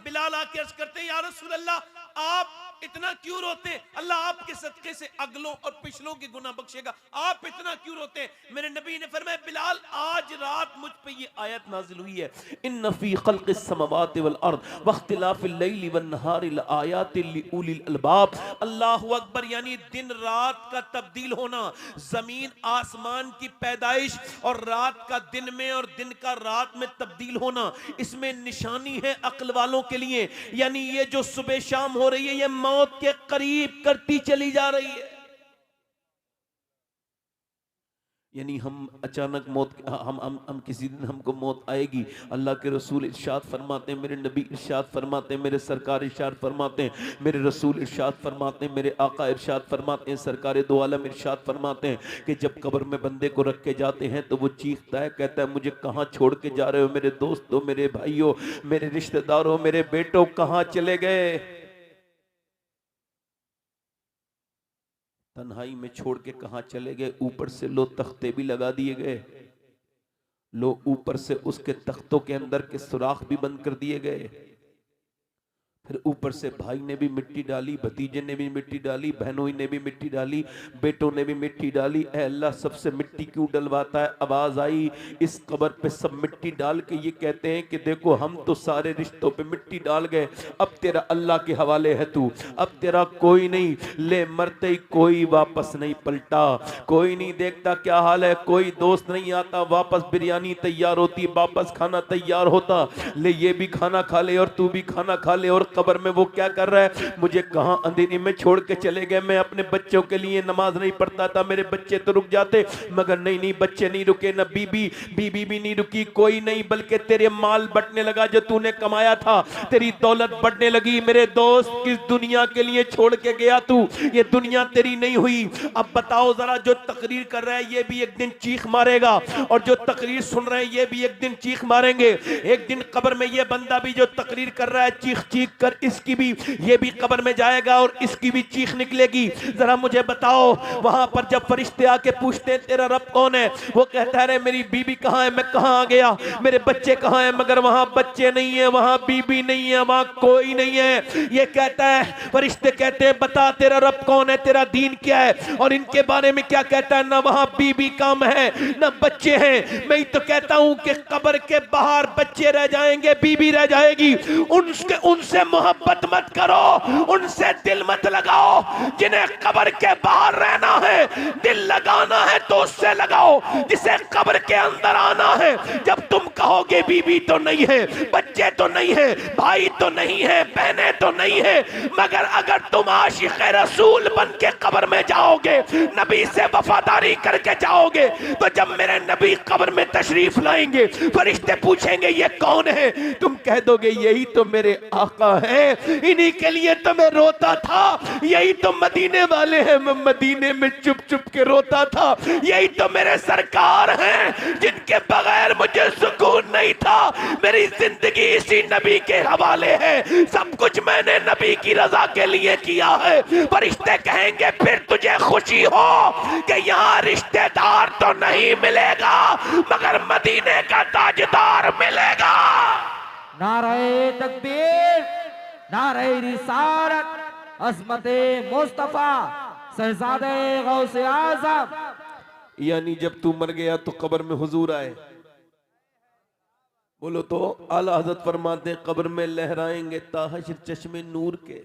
बिलाल आके अर्ज करते हैं, या रसूल अल्लाह आप इतना क्यों रोते हैं? अल्लाह आपके सदके से अगलों और पिछलों के गुनाह बख्शेगा, आप इतना क्यों रोते हैं? मेरे नबी ने फरमाया, बिलाल आज रात मुझ पे ये आयत नाजिल हुई है, इन्न फी खल्क़िस समावाति वल अर्द वख्तिलाफिल लैली वन नहारि लआयातिल लिउलिल अलबाब। अल्लाहु अकबर, यानी दिन रात का तब्दील होना, जमीन आसमान की पैदाइश और रात का दिन में और दिन का रात में तब्दील होना, इसमें निशानी है अक्ल वालों के लिए। यानी ये जो सुबह शाम हो रही है, ये मौत के करीब करती चली जा रही है। यानी हम अचानक मौत, हम किसी दिन हमको मौत आएगी। अल्लाह के रसूल इरशाद फरमाते हैं, मेरे नबी इरशाद फरमाते हैं, मेरे सरकार इरशाद फरमाते हैं, मेरे रसूल इरशाद फरमाते हैं, मेरे आका इरशाद फरमाते हैं, सरकार दो आलम इरशाद फरमाते हैं कि जब कब्र में बंदे को रख के जाते हैं तो वो चीखता है, कहता है, मुझे कहाँ छोड़ के जा रहे हो मेरे दोस्तों, मेरे भाइयों, मेरे रिश्तेदारों, मेरे बेटों, कहाँ चले गए? तन्हाई में छोड़ के कहां चले गए? ऊपर से लो तख्ते भी लगा दिए गए, लो ऊपर से उसके तख्तों के अंदर के सुराख भी बंद कर दिए गए। फिर ऊपर से भाई ने भी मिट्टी डाली, भतीजे ने भी मिट्टी डाली, बहनों ने भी मिट्टी डाली, बेटों ने भी मिट्टी डाली। ऐ अल्लाह सबसे मिट्टी क्यों डलवाता है? आवाज आई इस कब्र पे सब मिट्टी डाल के ये कहते हैं कि देखो हम तो सारे रिश्तों पे मिट्टी डाल गए, अब तेरा अल्लाह के हवाले है तू, अब तेरा कोई नहीं। ले मरते ही कोई वापस नहीं पलटा, कोई नहीं देखता क्या हाल है, कोई दोस्त नहीं आता, वापस बिरयानी तैयार होती, वापस खाना तैयार होता, ले ये भी खाना खा ले और तू भी खाना खा ले। और कब्र में वो क्या कर रहा है? मुझे कहां अंधेरी में छोड़ के चले गए, मैं अपने बच्चों के लिए नमाज नहीं पढ़ता था, मेरे बच्चे तो रुक जाते, मगर नहीं नहीं बच्चे नहीं रुके, न बीबी भी नहीं रुकी, कोई नहीं, बल्कि तेरे माल बंटने लगा जो तूने कमाया था, तेरी दौलत बढ़ने लगी। मेरे दोस्त किस दुनिया के लिए छोड़ के गया तू? ये दुनिया तेरी नहीं हुई। अब बताओ जरा, जो तकरीर कर रहा है ये भी एक दिन चीख मारेगा, और जो तकरीर सुन रहे हैं ये भी एक दिन चीख मारेंगे। एक दिन कब्र में ये बंदा भी जो तकरीर कर रहा है चीख चीख कर, इसकी भी ये भी कब्र में जाएगा और इसकी भी चीख निकलेगी। जरा मुझे बताओ, वहां पर जब फरिश्ते आके पूछते हैं तेरा रब कौन है, वो कहता है मेरी बीबी कहां है, मैं कहां आ गया, मेरे बच्चे कहां हैं, मगर वहां बच्चे नहीं है, वहां बीबी नहीं है, वहां कोई नहीं है। ये कहता है, फरिश्ते कहते हैं बता तेरा रब कौन है, तेरा दीन क्या है, और इनके बारे में क्या कहता है? ना वहां बीबी कम है ना बच्चे हैं। मैं तो कहता हूं कि कब्र के बाहर बच्चे रह जाएंगे, बीबी रह जाएगी, उनसे मोहब्बत मत करो, उनसे दिल मत लगाओ। जिन्हें कब्र के बाहर रहना है, दिल लगाना है तो उससे लगाओ, जिसे कब्र के अंदर आना है। जब तुम कहोगे बीबी तो नहीं है, बच्चे तो नहीं है, भाई तो नहीं है, बहनें तो नहीं है, मगर अगर तुम आशिक़ रसूल बन के कब्र में जाओगे, नबी से वफादारी करके जाओगे, तो जब मेरे नबी कब्र में तशरीफ लाएंगे, फरिश्ते पूछेंगे ये कौन है, तुम कह दोगे यही तो मेरे आका है, इन्हीं के लिए तो मैं रोता था, यही तो मदीने वाले हैं, मैं मदीने में चुप चुप के रोता था, यही तो मेरे सरकार हैं जिनके बगैर मुझे सुकून नहीं था। मेरी जिंदगी इसी नबी के हवाले है, सब कुछ मैंने नबी की रजा के लिए किया है। फरिश्ते कहेंगे फिर तुझे खुशी हो कि यहाँ रिश्तेदार तो नहीं मिलेगा, मगर मदीने का ताजदार मिलेगा। नारे तकबीर, नारे रिसालत, अज़मते मुस्तफा शहजादे गौसे आज़म। यानी जब तू मर गया तो कब्र में हुजूर आए, बोलो तो आला हज़रत फरमाते कब्र में लहराएंगे ताहशर चश्मे नूर के,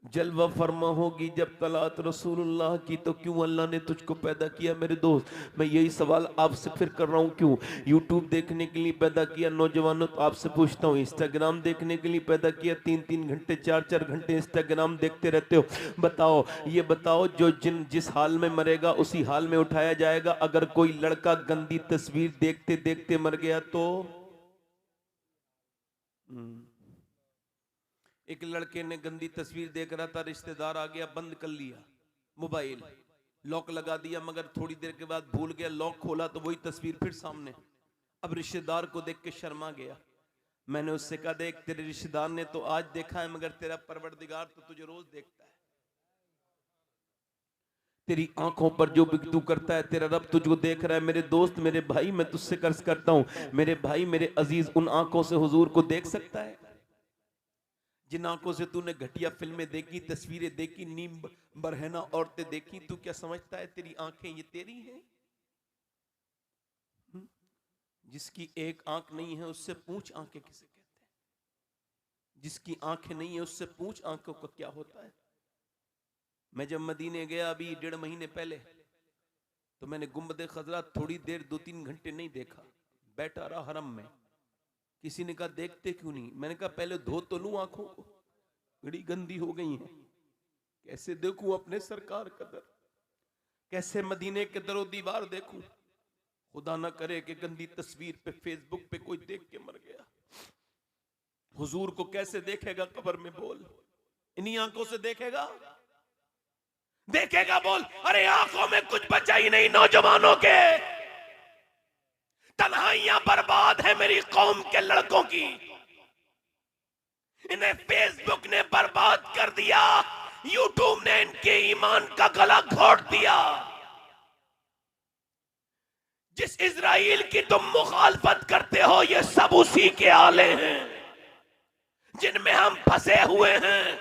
जलवा फरमा होगी जब तलात रसूलुल्लाह की। तो क्यों अल्लाह ने तुझको पैदा किया मेरे दोस्त? मैं यही सवाल आपसे फिर कर रहा हूँ, क्यों यूट्यूब देखने के लिए पैदा किया नौजवानों? तो आपसे पूछता हूँ, इंस्टाग्राम देखने के लिए पैदा किया, 3-3 घंटे 4-4 घंटे इंस्टाग्राम देखते रहते हो? बताओ, ये बताओ, जो जिस हाल में मरेगा उसी हाल में उठाया जाएगा। अगर कोई लड़का गंदी तस्वीर देखते देखते मर गया तो एक लड़के ने गंदी तस्वीर देख रहा था, रिश्तेदार आ गया, बंद कर लिया मोबाइल, लॉक लगा दिया, मगर थोड़ी देर के बाद भूल गया, लॉक खोला तो वही तस्वीर फिर सामने। अब रिश्तेदार को देख के शर्मा गया। मैंने उससे कहा देख, तेरे रिश्तेदार ने तो आज देखा है, मगर तेरा परवरदिगार तो तुझे रोज देखता है। तेरी आंखों पर जो भी तू करता है तेरा रब तुझको देख रहा है। मेरे दोस्त, मेरे भाई, मैं तुझसे कर्ज करता हूं, मेरे भाई, मेरे अजीज, उन आंखों से हुजूर को देख सकता है जिन आंखों से तूने घटिया फिल्में देखी, तस्वीरें देखी, नीम बरहना औरतें देखी? तू क्या समझता है तेरी आंखें ये तेरी हैं? जिसकी एक आंख नहीं है उससे पूछ आंखें किसे कहते हैं? जिसकी आंखें नहीं है उससे पूछ आंखों का क्या होता है? मैं जब मदीने गया अभी 1.5 महीने पहले, तो मैंने गुंबद खजरा थोड़ी देर 2-3 घंटे नहीं देखा, बैठा रहा हरम में। किसी ने कहा देखते क्यों नहीं? मैंने कहा पहले धो तो लूं आंखों को, बड़ी गंदी हो गई हैं। कैसे देखूं अपने सरकार का दर, कैसे मदीने के दरो दीवार देखूं? खुदा ना करे कि गंदी तस्वीर पे फेसबुक पे कोई देख के मर गया। हुजूर को कैसे देखेगा कब्र में? बोल, इन्हीं आंखों से देखेगा? देखेगा? बोल। अरे आंखों में कुछ बचा ही नहीं नौजवानों के। तन्हाइयां बर्बाद है मेरी कौम के लड़कों की, इन्हें फेसबुक ने बर्बाद कर दिया, यूट्यूब ने इनके ईमान का गला घोट दिया। जिस इजराइल की तुम मुखालफत करते हो ये सब उसी के आले हैं। जिनमें हम फंसे हुए हैं।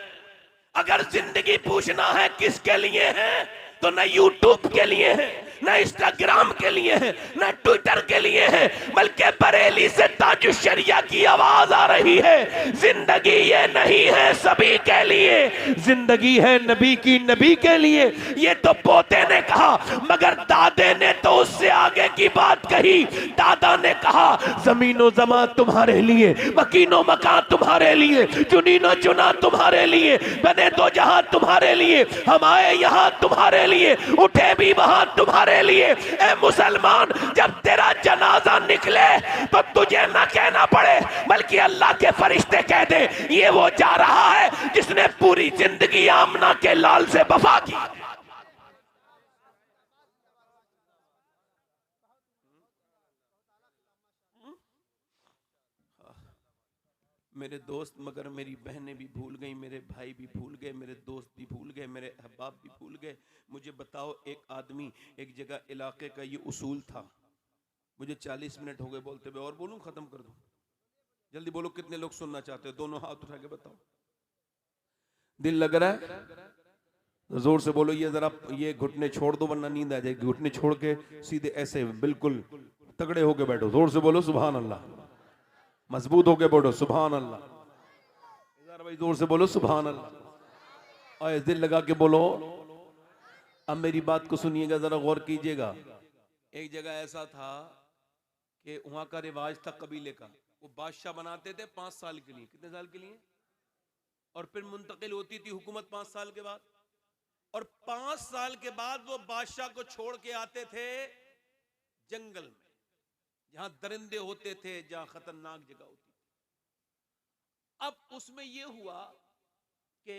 अगर जिंदगी पूछना है किसके लिए है, तो न यूट्यूब के लिए है, न इंस्टाग्राम के लिए है, न ट्विटर के लिए है, बल्कि बरेली से ताजुश शरिया की आवाज आ रही है। जिंदगी ये नहीं है सभी के लिए, जिंदगी है नबी की नबी के लिए। ये तो पोते ने कहा, मगर दादे ने तो उससे आगे की बात कही। दादा ने कहा जमीनो जमा तुम्हारे लिए, मकीनो मकान तुम्हारे लिए, चुनीनो चुना तुम्हारे लिए, बने दो जहां तुम्हारे लिए, हम आए यहां तुम्हारे लिए, उठे भी वहां तुम्हारे लिए। ए मुसलमान, जब तेरा जनाजा निकले तो तुझे ना कहना पड़े, बल्कि अल्लाह के फरिश्ते कह दे ये वो जा रहा है जिसने पूरी जिंदगी आमना के लाल से वफा की। मेरे दोस्त मगर मेरी बहनें भी भूल गई, मेरे भाई भी भूल गए, मेरे दोस्त भी भूल गए, मेरे अहबाब भी भूल गए। मुझे बताओ, एक आदमी एक जगह इलाके का ये उसूल था। मुझे 40 मिनट हो गए बोलते हुए, और बोलूं खत्म कर दूं? जल्दी बोलो, कितने लोग सुनना चाहते हो? दोनों हाथ उठा के बताओ। दिल लग रहा है? जोर से बोलो। ये जरा ये घुटने छोड़ दो वरना नींद आ जाएगी। घुटने छोड़ के सीधे ऐसे बिल्कुल तगड़े होके बैठो। जोर से बोलो सुभान अल्लाह। मजबूत होके बोलो सुभान अल्लाह। भाई जोर से बोलो सुभान अल्लाह। और दिल लगा के बोलो। अब मेरी बात को सुनिएगा, जरा गौर कीजिएगा। एक जगह ऐसा था कि वहां का रिवाज था कबीले का, वो बादशाह बनाते थे 5 साल के लिए। कितने साल के लिए? और फिर मुंतकिल होती थी हुकूमत 5 साल के बाद। और 5 साल के बाद वो बादशाह को छोड़ के आते थे जंगल में, जहां दरिंदे होते थे, जहां खतरनाक जगह होती थी। अब उसमें यह हुआ कि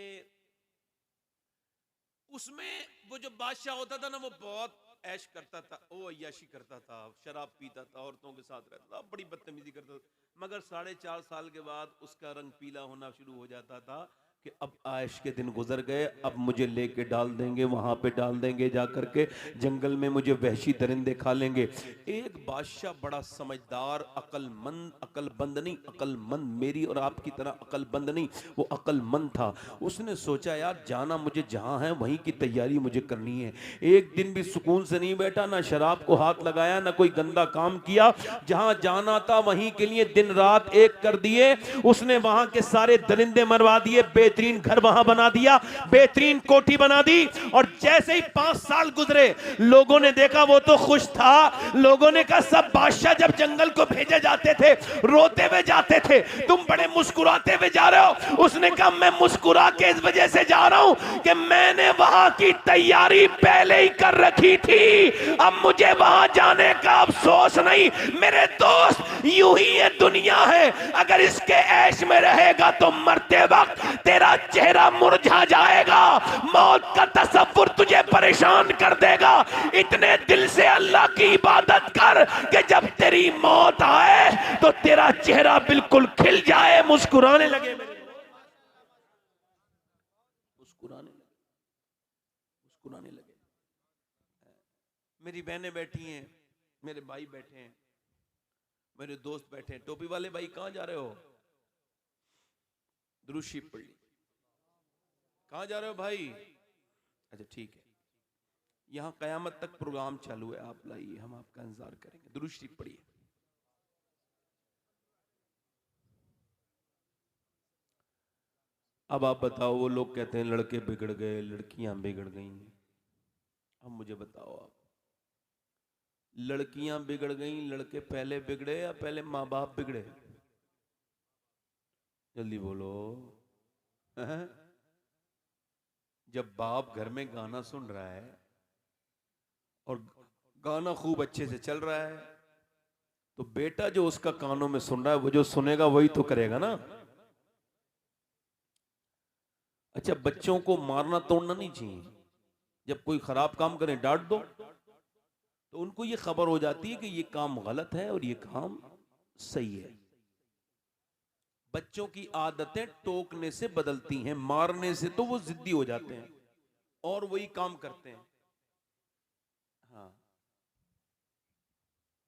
उसमें वो जो बादशाह होता था ना, वो बहुत ऐश करता था, वो अय्याशी करता था, शराब पीता था, औरतों के साथ रहता था, बड़ी बदतमीजी करता था। मगर 4.5 साल के बाद उसका रंग पीला होना शुरू हो जाता था कि अब आयश के दिन गुजर गए, अब मुझे लेके डाल देंगे, वहां पे डाल देंगे जाकर के जंगल में, मुझे वहशी दरिंदे खा लेंगे। एक बादशाह बड़ा समझदार, अकलमंद नहीं, अकलमंद, मेरी और आपकी तरह अकलमंद नहीं, वो अकलमंद था। उसने सोचा यार जाना मुझे जहां है वहीं की तैयारी मुझे करनी है। एक दिन भी सुकून से नहीं बैठा, ना शराब को हाथ लगाया, ना कोई गंदा काम किया। जहां जाना था वहीं के लिए दिन रात एक कर दिए। उसने वहां के सारे दरिंदे मरवा दिए, बेहतरीन घर वहां बना दिया, बेहतरीन कोठी बना दी। और जैसे ही 5 साल गुजरे, लोगों ने देखा वो तो खुश था। लोगों ने कहा सब बादशाह जब जंगल को भेजे जाते थे रोते हुए जाते थे, तुम बड़े मुस्कुराते हुए जा रहे हो। उसने कहा मैं मुस्कुरा के इस वजह से जा रहा हूं कि मैंने वहां की तैयारी पहले ही कर रखी थी, अब मुझे वहां जाने का अफसोस नहीं। मेरे दोस्त, यूं ही ये दुनिया है, अगर इसके ऐश में रहेगा तो मरते वक्त तेरा चेहरा मुरझा जाएगा, मौत का तसव्वुर तुझे परेशान कर देगा। इतने दिल से अल्लाह की इबादत कर कि जब तेरी मौत आए तो तेरा चेहरा बिल्कुल खिल जाए, मुस्कुराने लगे। मुस्कुराने लगे। मेरी बहनें बैठी हैं, मेरे भाई बैठे हैं, मेरे दोस्त बैठे हैं। टोपी वाले भाई कहां जा रहे हो? दुरूद शरीफ पढ़ ली। कहां जा रहे हो भाई? अच्छा ठीक है, यहां कयामत तक प्रोग्राम चालू है, आप लाइए, हम आपका इंतजार करेंगे। दुरूद शरीफ पढ़िए। अब आप बताओ, वो लोग कहते हैं लड़के बिगड़ गए, लड़कियां बिगड़ गई। अब मुझे बताओ आप, लड़कियां बिगड़ गई, लड़के पहले बिगड़े या पहले माँ बाप बिगड़े? जल्दी बोलो। जब बाप घर में गाना सुन रहा है और गाना खूब अच्छे से चल रहा है, तो बेटा जो उसका कानों में सुन रहा है, वो जो सुनेगा वही तो करेगा ना। अच्छा, बच्चों को मारना तोड़ना नहीं चाहिए। जब कोई खराब काम करे डांट दो, तो उनको ये खबर हो जाती है कि ये काम गलत है और ये काम सही है। बच्चों की आदतें टोकने से बदलती हैं, मारने से तो वो जिद्दी हो जाते हैं और वही काम करते हैं। हाँ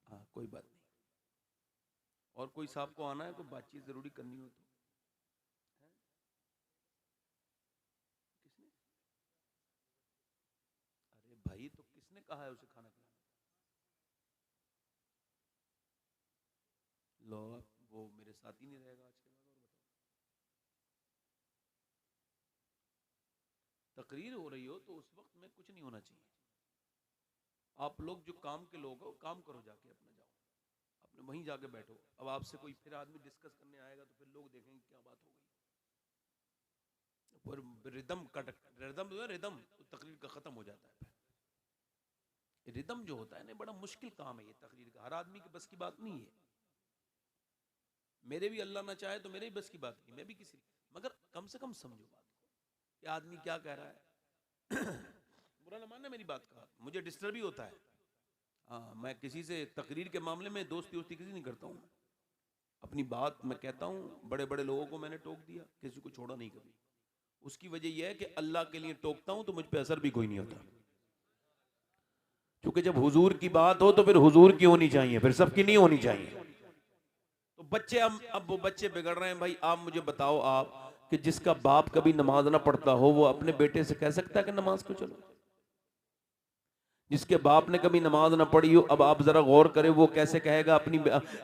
हाँ, कोई बात नहीं। और कोई साहब को आना है, कोई बातचीत जरूरी करनी हो तो कहा है उसे खाना खिलाना। लो वो मेरे साथ ही नहीं रहेगा आज के बाद, और बताओ। तकरीर हो रही हो तो उस वक्त में कुछ नहीं होना चाहिए। आप लोग जो काम के लोग हो काम करो, जाके अपना जाओ, अपने वहीं जाके बैठो। अब आपसे कोई फिर आदमी डिस्कस करने आएगा तो फिर लोग देखेंगे क्या बात हो गई। रिदम तो तकरीर का खत्म हो जाता है। रिदम जो होता है ना, बड़ा मुश्किल काम है ये तकरीर का, हर आदमी के बस की बात नहीं है। मेरे भी अल्लाह ना चाहे तो मेरे भी बस की बात नहीं, मैं भी किसी, मगर कम से कम समझो बात को कि आदमी क्या कह रहा है। बुरा ना मानना मेरी बात का, मुझे डिस्टर्ब ही होता है। हाँ, मैं किसी से तकरीर के मामले में दोस्ती किसी नहीं करता हूँ। अपनी बात मैं कहता हूँ, बड़े बड़े लोगों को मैंने टोक दिया, किसी को छोड़ा नहीं कभी। उसकी वजह यह है कि अल्लाह के लिए टोकता हूँ तो मुझ पे असर भी कोई नहीं होता। क्योंकि जब हुजूर की बात हो तो फिर हुजूर की होनी चाहिए, फिर सबकी नहीं होनी चाहिए। तो बच्चे अब वो बच्चे बिगड़ रहे हैं। भाई आप मुझे बताओ, आप कि जिसका बाप कभी नमाज ना पढ़ता हो वो अपने बेटे से कह सकता है कि नमाज को चलो? जिसके बाप ने कभी नमाज ना पढ़ी हो, अब आप जरा गौर करें, वो कैसे कहेगा अपनी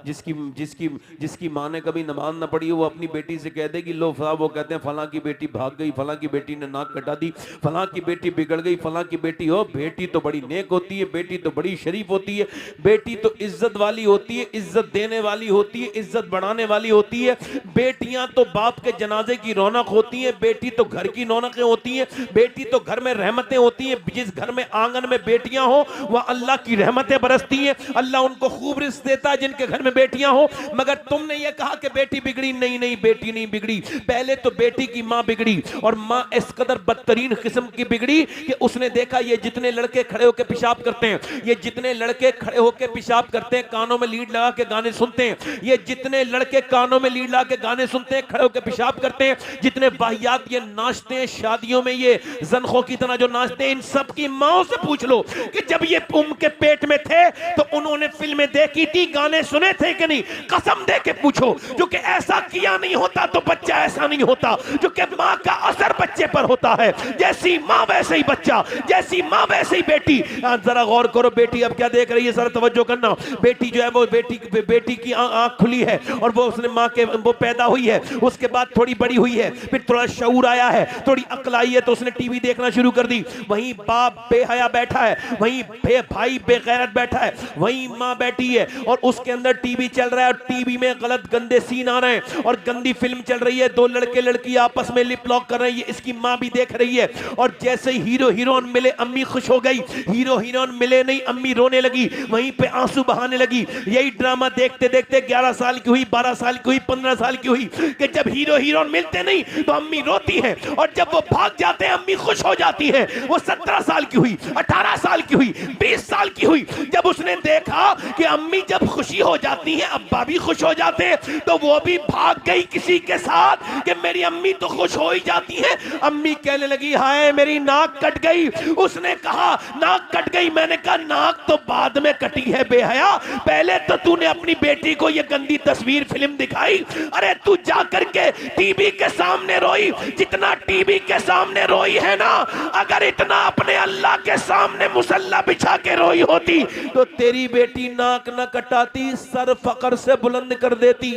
जिसकी जिसकी जिसकी माँ ने कभी नमाज ना पढ़ी हो, वो अपनी बेटी से कह देगी लो साहब, वो कहते हैं फलां की बेटी भाग गई, फलां की बेटी ने नाक कटा दी, फलां की बेटी बिगड़ गई, फलां की बेटी हो। बेटी तो बड़ी नेक होती है, बेटी तो बड़ी शरीफ होती है, बेटी तो इज्जत वाली होती है, इज्जत देने वाली होती है, इज्जत बढ़ाने वाली होती है। बेटियां तो बाप के जनाजे की रौनक होती है, बेटी तो घर की रौनकें होती है, बेटी तो घर में रहमतें होती है। जिस घर में आंगन में बेटियां हो वह अल्लाह की रहमतें बरसती हैं, अल्लाह उनको खूब रिज़्क़ देता है जिनके घर में बेटियां हो। मगर तुमने ये कहा कि बेटी बिगड़ी, नहीं नहीं बेटी नहीं बिगड़ी, पहले तो बेटी की मां बिगड़ी, और मां इस कदर बदतरीन किस्म की बिगड़ी कि उसने देखा ये जितने लड़के खड़े होकर पेशाब करते हैं, ये जितने लड़के खड़े होकर पेशाब करते हैं, कानों में लीड लगा के गाने सुनते हैं, ये जितने लड़के कानों में लीड लगा के गाने सुनते हैं, खड़े होकर पेशाब करते हैं, जितने वाहियात ये नाचते हैं शादियों में, ये जनखों की तरह जो नाचते हैं, इन सब की माओं से पूछ लो कि जब ये उनके पेट में थे तो उन्होंने फिल्में देखी थी, गाने सुने थे कि नहीं? कसम दे के पूछो। जो कि ऐसा किया नहीं होता तो बच्चा ऐसा नहीं होता। जो कि माँ का असर बच्चे पर होता है, जैसी माँ वैसे ही बच्चा, जैसी माँ वैसे ही बेटी। जरा गौर करो, बेटी अब क्या देख रही है, जरा तवज्जो करना। बेटी जो है वो बेटी की आंख खुली है और वो उसने माँ के वो पैदा हुई है, उसके बाद थोड़ी बड़ी हुई है, फिर थोड़ा शऊर आया है, थोड़ी अक्ल आई है, तो उसने टीवी देखना शुरू कर दी। वहीं बाप बेहया बैठा है, वहीं भाई बेगैरत बैठा है, वहीं माँ बैठी है और उसके अंदर टीवी चल रहा है और टीवी में गलत गंदे सीन आ रहे हैं और गंदी फिल्म चल रही है, दो लड़के लड़की आपस में लिप लॉक कर रहे हैं, इसकी माँ भी देख रही है। और जैसे ही हीरो हीरोइन मिले अम्मी खुश हो गई, हीरो हीरोइन मिले नहीं अम्मी रोने लगी, वहीं पे आंसू बहाने लगी। यही ड्रामा देखते देखते 11 साल की हुई, 12 साल की हुई, 15 साल की हुई कि जब हीरो हीरोइन मिलते नहीं तो अम्मी रोती है और जब वो भाग जाते हैं अम्मी खुश हो जाती है। वो 17 साल की हुई, 18 साल की हुई, 20 साल की हुई, जब उसने देखा कि अम्मी जब खुशी हो जाती है अब्बा भी खुश हो जाते हैं, तो वो भी भाग गई किसी के साथ कि मेरी अम्मी तो खुश हो ही जाती है। अम्मी कहने लगी हाय मेरी नाक कट गई। उसने कहा नाक कट गई, मैंने कहा नाक तो बाद में कटी है बेहया, पहले तो तूने अपनी बेटी को ये गंदी तस्वीर फिल्म दिखाई। अरे तू जा करके टीवी के सामने रोई, जितना टीवी के सामने रोई है ना, अगर इतना अपने अल्लाह के सामने मुसल्ला बिछा के रोई होती तो तेरी बेटी नाक न कटाती, सर फकर से बुलंद कर देती,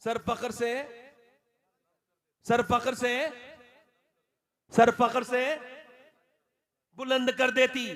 सर फकर से, सर फकर से, सर फकर से बुलंद कर देती,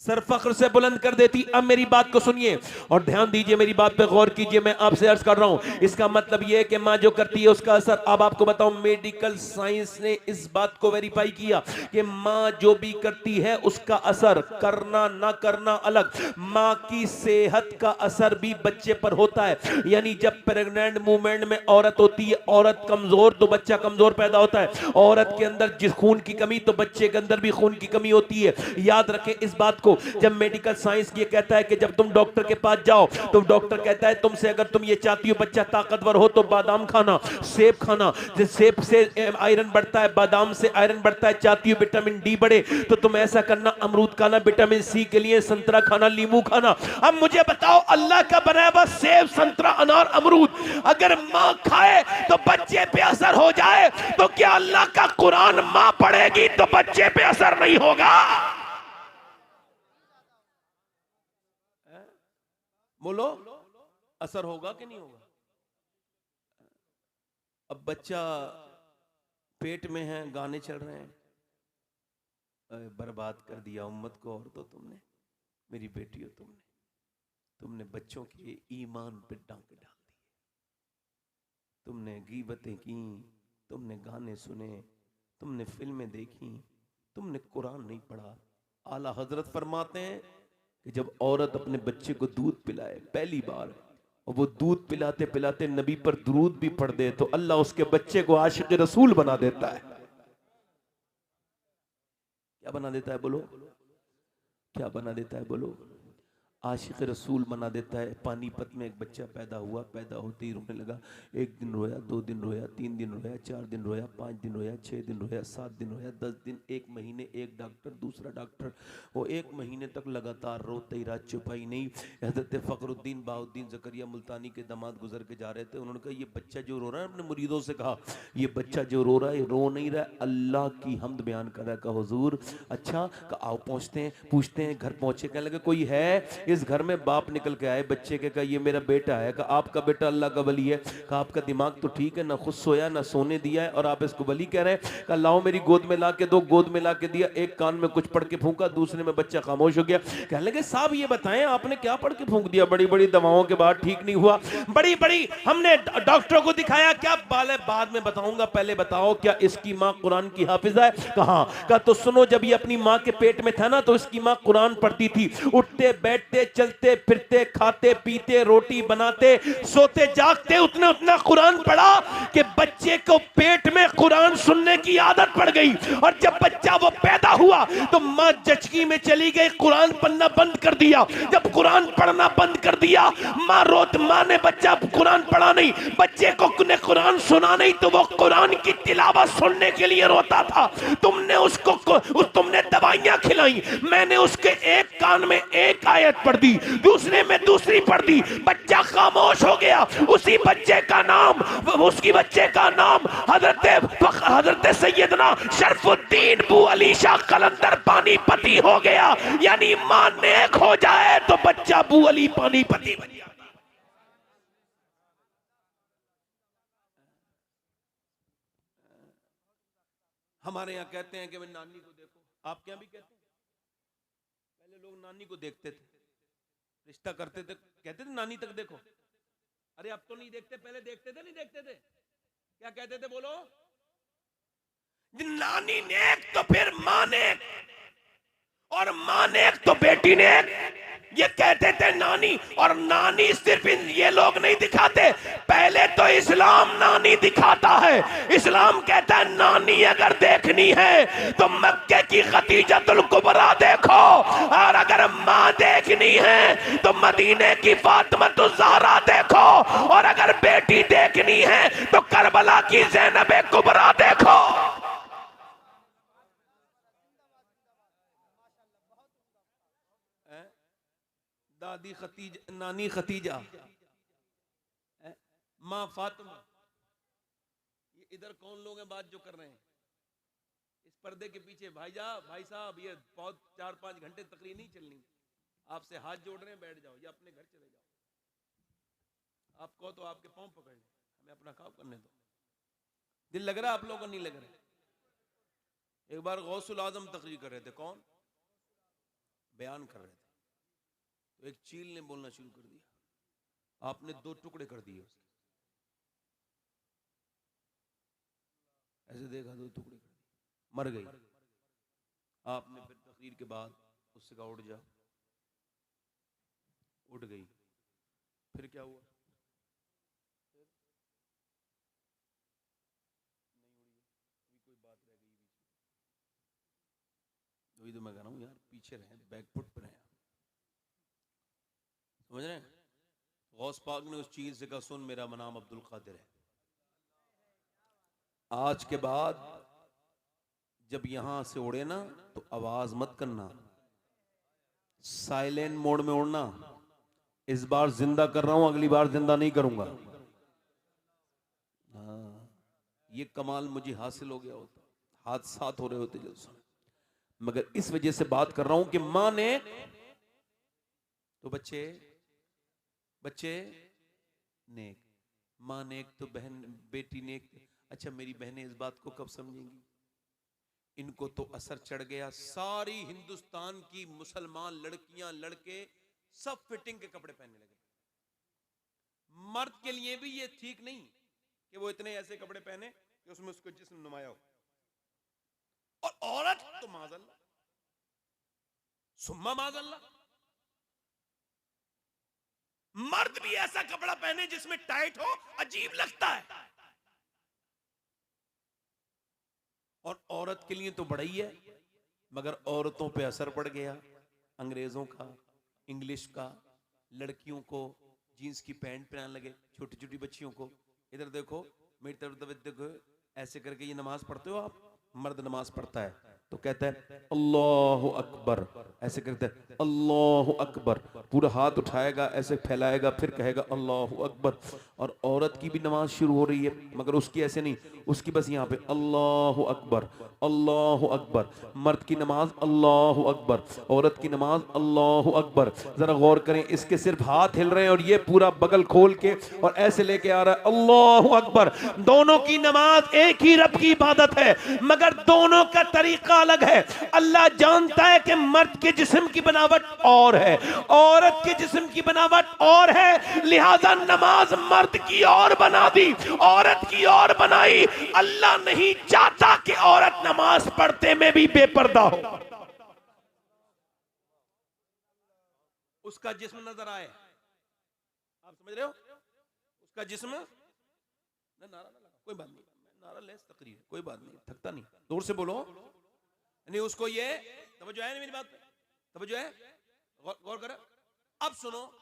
सर फख्र से बुलंद कर देती। अब मेरी बात को सुनिए और ध्यान दीजिए, मेरी बात पे गौर कीजिए, मैं आपसे अर्ज कर रहा हूं। इसका मतलब यह है कि मां जो करती है उसका असर, अब आपको बताऊं मेडिकल साइंस ने इस बात को वेरीफाई किया कि मां जो भी करती है उसका असर, करना ना करना अलग, मां की सेहत का असर भी बच्चे पर होता है। यानी जब प्रेग्नेंट मूवमेंट में औरत होती है, औरत कमजोर तो बच्चा कमजोर पैदा होता है, औरत के अंदर जिस खून की कमी तो बच्चे के अंदर भी खून की कमी होती है। याद रखें इस बात को को। जब मेडिकल साइंस ये कहता है कि जब तुम डॉक्टर के पास जाओ तो डॉक्टर कहता है तुमसे अगर तुम ये चाहती हो बच्चा ताकतवर हो तो बादाम खाना, सेब खाना, सेब से आयरन बढ़ता है, बादाम से आयरन बढ़ता है, चाहती हो विटामिन डी बढ़े तो तुम ऐसा करना, अमरूद खाना विटामिन सी के लिए, संतरा खाना, नींबू खाना। अब मुझे बताओ, अल्लाह का बनाया हुआ सेब, संतरा, अनार, अमरूद अगर मां खाए तो बच्चे पे असर हो जाए, तो क्या अल्लाह का कुरान मां पढ़ेगी तो बच्चे पे असर नहीं होगा? बोलो, असर होगा कि नहीं होगा? अब बच्चा पेट में है, गाने चल रहे हैं, बर्बाद कर दिया उम्मत को। और तो तुमने, मेरी बेटियों, तुमने बच्चों के ईमान पे डांके डाल दी, तुमने गीबतें की, तुमने गाने सुने, तुमने फिल्में देखी, तुमने कुरान नहीं पढ़ा। आला हजरत फरमाते हैं कि जब औरत अपने बच्चे को दूध पिलाए पहली बार, और वो दूध पिलाते पिलाते नबी पर दुरूद भी पढ़ दे, तो अल्लाह उसके बच्चे को आशिक रसूल बना देता है। क्या बना देता है बोलो? क्या बना देता है बोलो? आशिक रसूल बना देता है। पानीपत में एक बच्चा पैदा हुआ, पैदा होते ही रोने लगा। एक दिन रोया, 2 दिन रोया, 3 दिन रोया, 4 दिन रोया, 5 दिन रोया, 6 दिन रोया, 7 दिन रोया, 10 दिन, 1 महीने, एक डॉक्टर, दूसरा डॉक्टर। वो 1 महीने तक लगातार रोते ही रहा, चुपाई नहीं। हजरत फ़खरुद्दीन बाउद्दीन ज़करिया मुल्तानी के दामाद गुजर के जा रहे थे, उन्होंने कहा ये बच्चा जो रो रहा है, अपने मुरीदों से कहा ये बच्चा जो रो रहा है, रो नहीं रहा, अल्लाह की हम्द बयान कर रहा है। कहा हुजूर अच्छा, आओ पहुँचते हैं, पूछते हैं। घर पहुँचे, कहने लगे कोई है इस घर में? बाप निकल के आए बच्चे के, कहा ये मेरा बेटा है। कहा आपका बेटा अल्लाह का वली है? कहा आपका दिमाग तो ठीक है, ना खुद सोया ना सोने दिया है और आप इसको वली कह रहे हैं? कहा लाओ मेरी गोद में ला के दो। गोद में ला के दिया, एक कान में कुछ पढ़ के फूंका, दूसरे में बच्चा खामोश हो गया। कहने लगे साहब ये बताएं आपने क्या पढ़ के फूंक दिया? बड़ी बड़ी दवाओं के बाद ठीक नहीं हुआ, बड़ी बड़ी हमने डॉक्टरों को दिखाया। क्या बाले बाद में बताऊंगा, पहले बताओ क्या इसकी माँ कुरान की हाफिजा है? कहा तो सुनो, जब ये अपनी माँ के पेट में था ना तो इसकी माँ कुरान पढ़ती थी। उठते बैठते चलते फिरते खाते पीते रोटी बनाते सोते जागते उतना उतना कुरान पढ़ा कि बच्चे को पेट में कुरान सुनने की आदत पड़ गई। और जब बच्चा वो पैदा हुआ तो माँ जचकी में चली गई, कुरान पढ़ना बंद कर दिया। जब कुरान पढ़ना बंद कर दिया, माँ ने बच्चा कुरान पढ़ा नहीं, बच्चे को कुरान सुना नहीं, तो वो कुरान की तिलावत सुनने के लिए रोता था। तुमने तुमने दवाइयां खिलाई, मैंने उसके एक कान में एक आयत पढ़ दी, दूसरे में दूसरी पढ़ दी, बच्चा खामोश हो गया। उसी बच्चे का नाम, उसकी बच्चे का नाम हजरत सैयदना शरफुद्दीन बू अली शाह कलंदर पानीपती हो गया। यानी मां नेक हो जाए तो बच्चा बू अली पानीपती बन जाता। हमारे यहाँ कहते हैं कि मैं नानी को देखो, आपके यहाँ भी कहते हैं? पहले लोग नानी को देखते थे, रिश्ता करते थे, कहते थे नानी तक देखो। अरे अब तो नहीं देखते, पहले देखते थे, नहीं देखते थे? क्या कहते थे बोलो? नानी नेक तो फिर मां नेक, और मां नेक तो बेटी नेक। ये कहते थे नानी, और नानी सिर्फ ये लोग नहीं दिखाते, पहले तो इस्लाम नानी दिखाता है। इस्लाम कहता है नानी अगर देखनी है तो मक्के की खतीजतुल कुबरा देखो, और अगर माँ देखनी है तो मदीने की फातिमा ज़हरा देखो, और अगर बेटी देखनी है तो करबला की ज़ैनब कुबरा देखो। दादी खतीजा, नानी खतीजा, माँ फातिमा। ये इधर कौन लोग हैं बात जो कर रहे हैं इस पर्दे के पीछे? भाई साहब ये बहुत 4-5 घंटे तकरीर नहीं चलनी, आपसे हाथ जोड़ रहे हैं, बैठ जाओ या अपने घर चले जाओ। आपको तो आपके पांव पकड़ ले, हमें अपना काम करने दो। दिल लग रहा है आप लोगों को? नहीं लग रहा? एक बार गौसुल आजम तकरीर कर रहे थे, कौन बयान कर रहे थे, तो एक चील ने बोलना शुरू कर दिया, आपने 2 टुकड़े कर दिए उसके, ऐसे देखा 2 टुकड़े कर दिए, मर गई। आपने फिर तकरीर के बाद उससे कहा उठ जा, उठ गई। फिर क्या हुआ? फिर नहीं उड़ी, कोई बात रह गई बीच में। वही तो मैं कह रहा हूँ यार, पीछे रहे, बैकफुट पे रहे, समझ रहे हैं? गौस पाक ने उस चीज से कहा, सुन मेरा नाम अब्दुल कादिर है, आज के बाद जब यहां से उड़े ना तो आवाज मत करना, साइलेंट मोड में उड़ना। इस बार जिंदा कर रहा हूं, अगली बार जिंदा नहीं करूंगा। हाँ, ये कमाल मुझे हासिल हो गया होता, हादसात हो रहे होते जैसे, मगर इस वजह से बात कर रहा हूं कि मां ने तो बच्चे नेक, मां नेक तो बहन बेटी नेक। अच्छा, मेरी बहनें इस बात को कब समझेंगी? इनको तो असर चढ़ गया, सारी हिंदुस्तान की मुसलमान लड़कियां लड़के सब फिटिंग के कपड़े पहनने लगे। मर्द के लिए भी ये ठीक नहीं कि वो इतने ऐसे कपड़े पहने कि उसमें उसको जिस्म नुमाया हो, और औरत तो माज़अल्लाह सुम्मा माज़अल्लाह, मर्द भी ऐसा कपड़ा पहने जिसमें टाइट हो, अजीब लगता है। और औरत के लिए तो बड़ा ही है, मगर औरतों पे असर पड़ गया अंग्रेजों का, इंग्लिश का। लड़कियों को जीन्स की पैंट पहनाने लगे, छोटी छोटी बच्चियों को। इधर देखो, मेरी तरफ देखो, ऐसे करके ये नमाज पढ़ते हो आप? मर्द नमाज पढ़ता है तो कहता है अल्लाहु अकबर, ऐसे करता है अल्लाहु अकबर, पूरा हाथ उठाएगा, ऐसे फैलाएगा, फिर कहेगा अल्लाहु अकबर। और औरत की भी नमाज शुरू हो रही है, मगर उसकी ऐसे नहीं, उसकी बस यहाँ पे अल्लाहु अकबर अल्लाहु अकबर। मर्द की नमाज अल्लाहु अकबर, औरत की नमाज अल्लाहु अकबर। जरा गौर करें, इसके सिर्फ हाथ हिल रहे हैं और ये पूरा बगल खोल के और ऐसे लेके आ रहा है अल्लाहु अकबर। दोनों की नमाज एक ही रब की इबादत है, मगर दोनों का तरीका अलग है। अल्लाह जानता है कि मर्द के जिस्म की बनावट और है, औरत के जिस्म की बनावट और है, लिहाजा नमाज मर्द की और बना दी, औरत की और बनाई। अल्लाह नहीं चाहता कि औरत नमाज पढ़ते में भी बेपर्दा हो, उसका जिस्म नजर आए। आप समझ रहे हो? उसका जिस्म नारा ना लगा, कोई बात नहीं, नारा लेस तकरीर, कोई बात नहीं, थकता नहीं, दूर से बोलो। नहीं, उसको ये तवज्जो है, मेरी बात पे तवज्जो है, गौर करो। अब सुनो,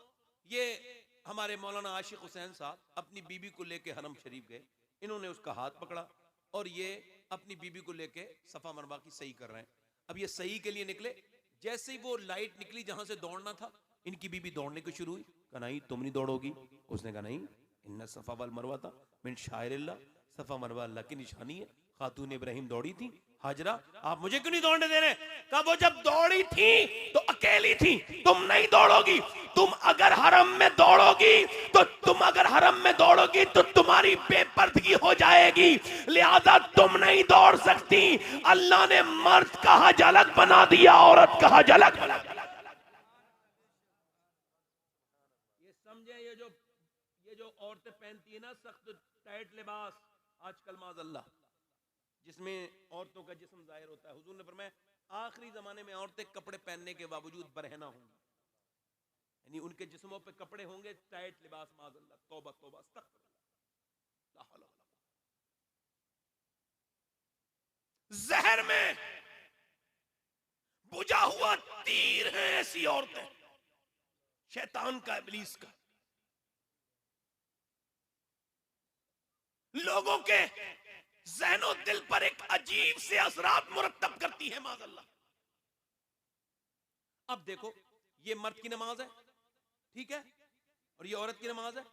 ये हमारे मौलाना आशिक हुसैन साहब अपनी बीबी को लेके हरम शरीफ गए, इन्होंने उसका हाथ पकड़ा और ये अपनी बीबी को लेके सफा मरवा की सही कर रहे हैं। अब ये सही के लिए निकले, जैसे ही वो लाइट निकली जहां से दौड़ना था, इनकी बीबी दौड़ने को शुरू हुई। कहा नहीं, तुम नहीं दौड़ोगी। उसने कहा नहीं, इन्ना सफा वाल मरवा था मिन शायरिल्लाह, सफा मरवा अल्लाह की निशानी है। खातून इब्राहिम दौड़ी थी, हाजरा आप मुझे क्यों नहीं दौड़ने दे रहे? कहा वो जब दौड़ी थी तो अकेली थी, तुम नहीं दौड़ोगी। तुम अगर हरम में दौड़ोगी तो तुम्हारी बेपर्दगी हो जाएगी, लिहाजा तुम नहीं दौड़ सकती। अल्लाह ने मर्द का हज अलग बना दिया, औरत का हज अलग बना दिया। ये समझे, ये जो औरतें पहनती है ना सख्त टाइट लिबास आजकल माज़अल्लाह, जिसमें औरतों का जिस्म जाहिर होता है। हुजूर ने फरमाया आखिरी जमाने में औरतें कपड़े पहनने के बावजूद बरहना होंगी, यानी उनके जिस्मों पे कपड़े होंगे टाइट लिबास। माज़अल्लाह, तौबा तौबा, अस्तगफिरुल्लाह। जहर में बुझा हुआ तीर है ऐसी औरतें, शैतान का, इब्लीस का। लोगों के ज़हनो दिल पर एक अजीब से असरात मुरत्तब करती है माज़अल्लाह। अब देखो, ये मर्द की नमाज है, ठीक है, और ये औरत की नमाज है।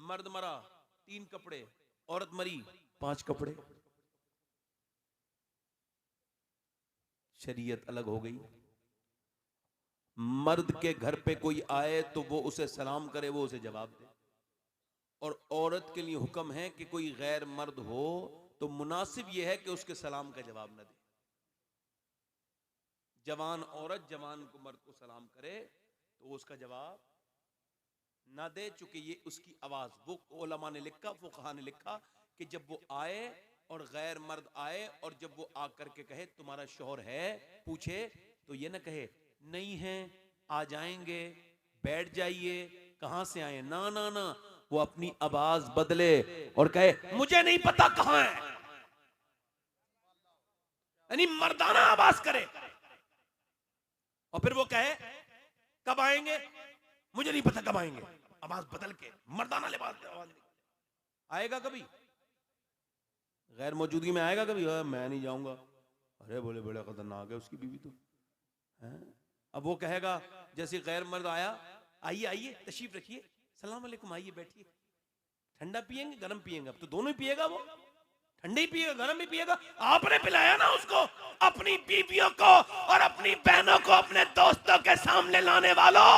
मर्द मरा 3 कपड़े, औरत मरी 5 कपड़े। शरीयत अलग हो गई। मर्द के घर पे कोई आए तो वो उसे सलाम करे, वो उसे जवाब दे। और औरत के लिए हुक्म है कि कोई गैर मर्द हो तो मुनासिब यह है कि उसके सलाम का जवाब न दे। जवान औरत जवान को मर्द को सलाम करे तो उसका जवाब ना दे, चूंकि ये उसकी आवाज। वो उलमा ने लिखा, फुकहा ने लिखा कि जब वो आए और गैर मर्द आए और जब वो आकर के कहे तुम्हारा शौहर है, पूछे, तो ये ना कहे नहीं है, आ जाएंगे, बैठ जाइए, कहां से आए, ना ना ना, वो अपनी आवाज बदले और कहे मुझे नहीं पता कहां है, यानी मर्दाना आवाज करे। और फिर वो कहे कब आएंगे, मुझे नहीं पता कब आएंगे, आवाज बदल के मर्दाना लिबास में आवाज आएगा कभी, गैर मौजूदगी में आएगा कभी, मैं नहीं जाऊंगा, अरे बोले बड़ा खतरनाक है उसकी बीवी तो है। अब वो कहेगा जैसे गैर मर्द आया, आइए आइए तशरीफ रखिए, सलाम अलैकुम, आइए बैठिए, ठंडा पिएंगे गरम पिएंगे, अब तो दोनों ही पिएगा, वो ठंडा ही पिएगा गरम भी पिएगा। आपने पिलाया ना उसको, अपनी बीवियों को और अपनी बहनों को अपने दोस्तों के सामने लाने वालों,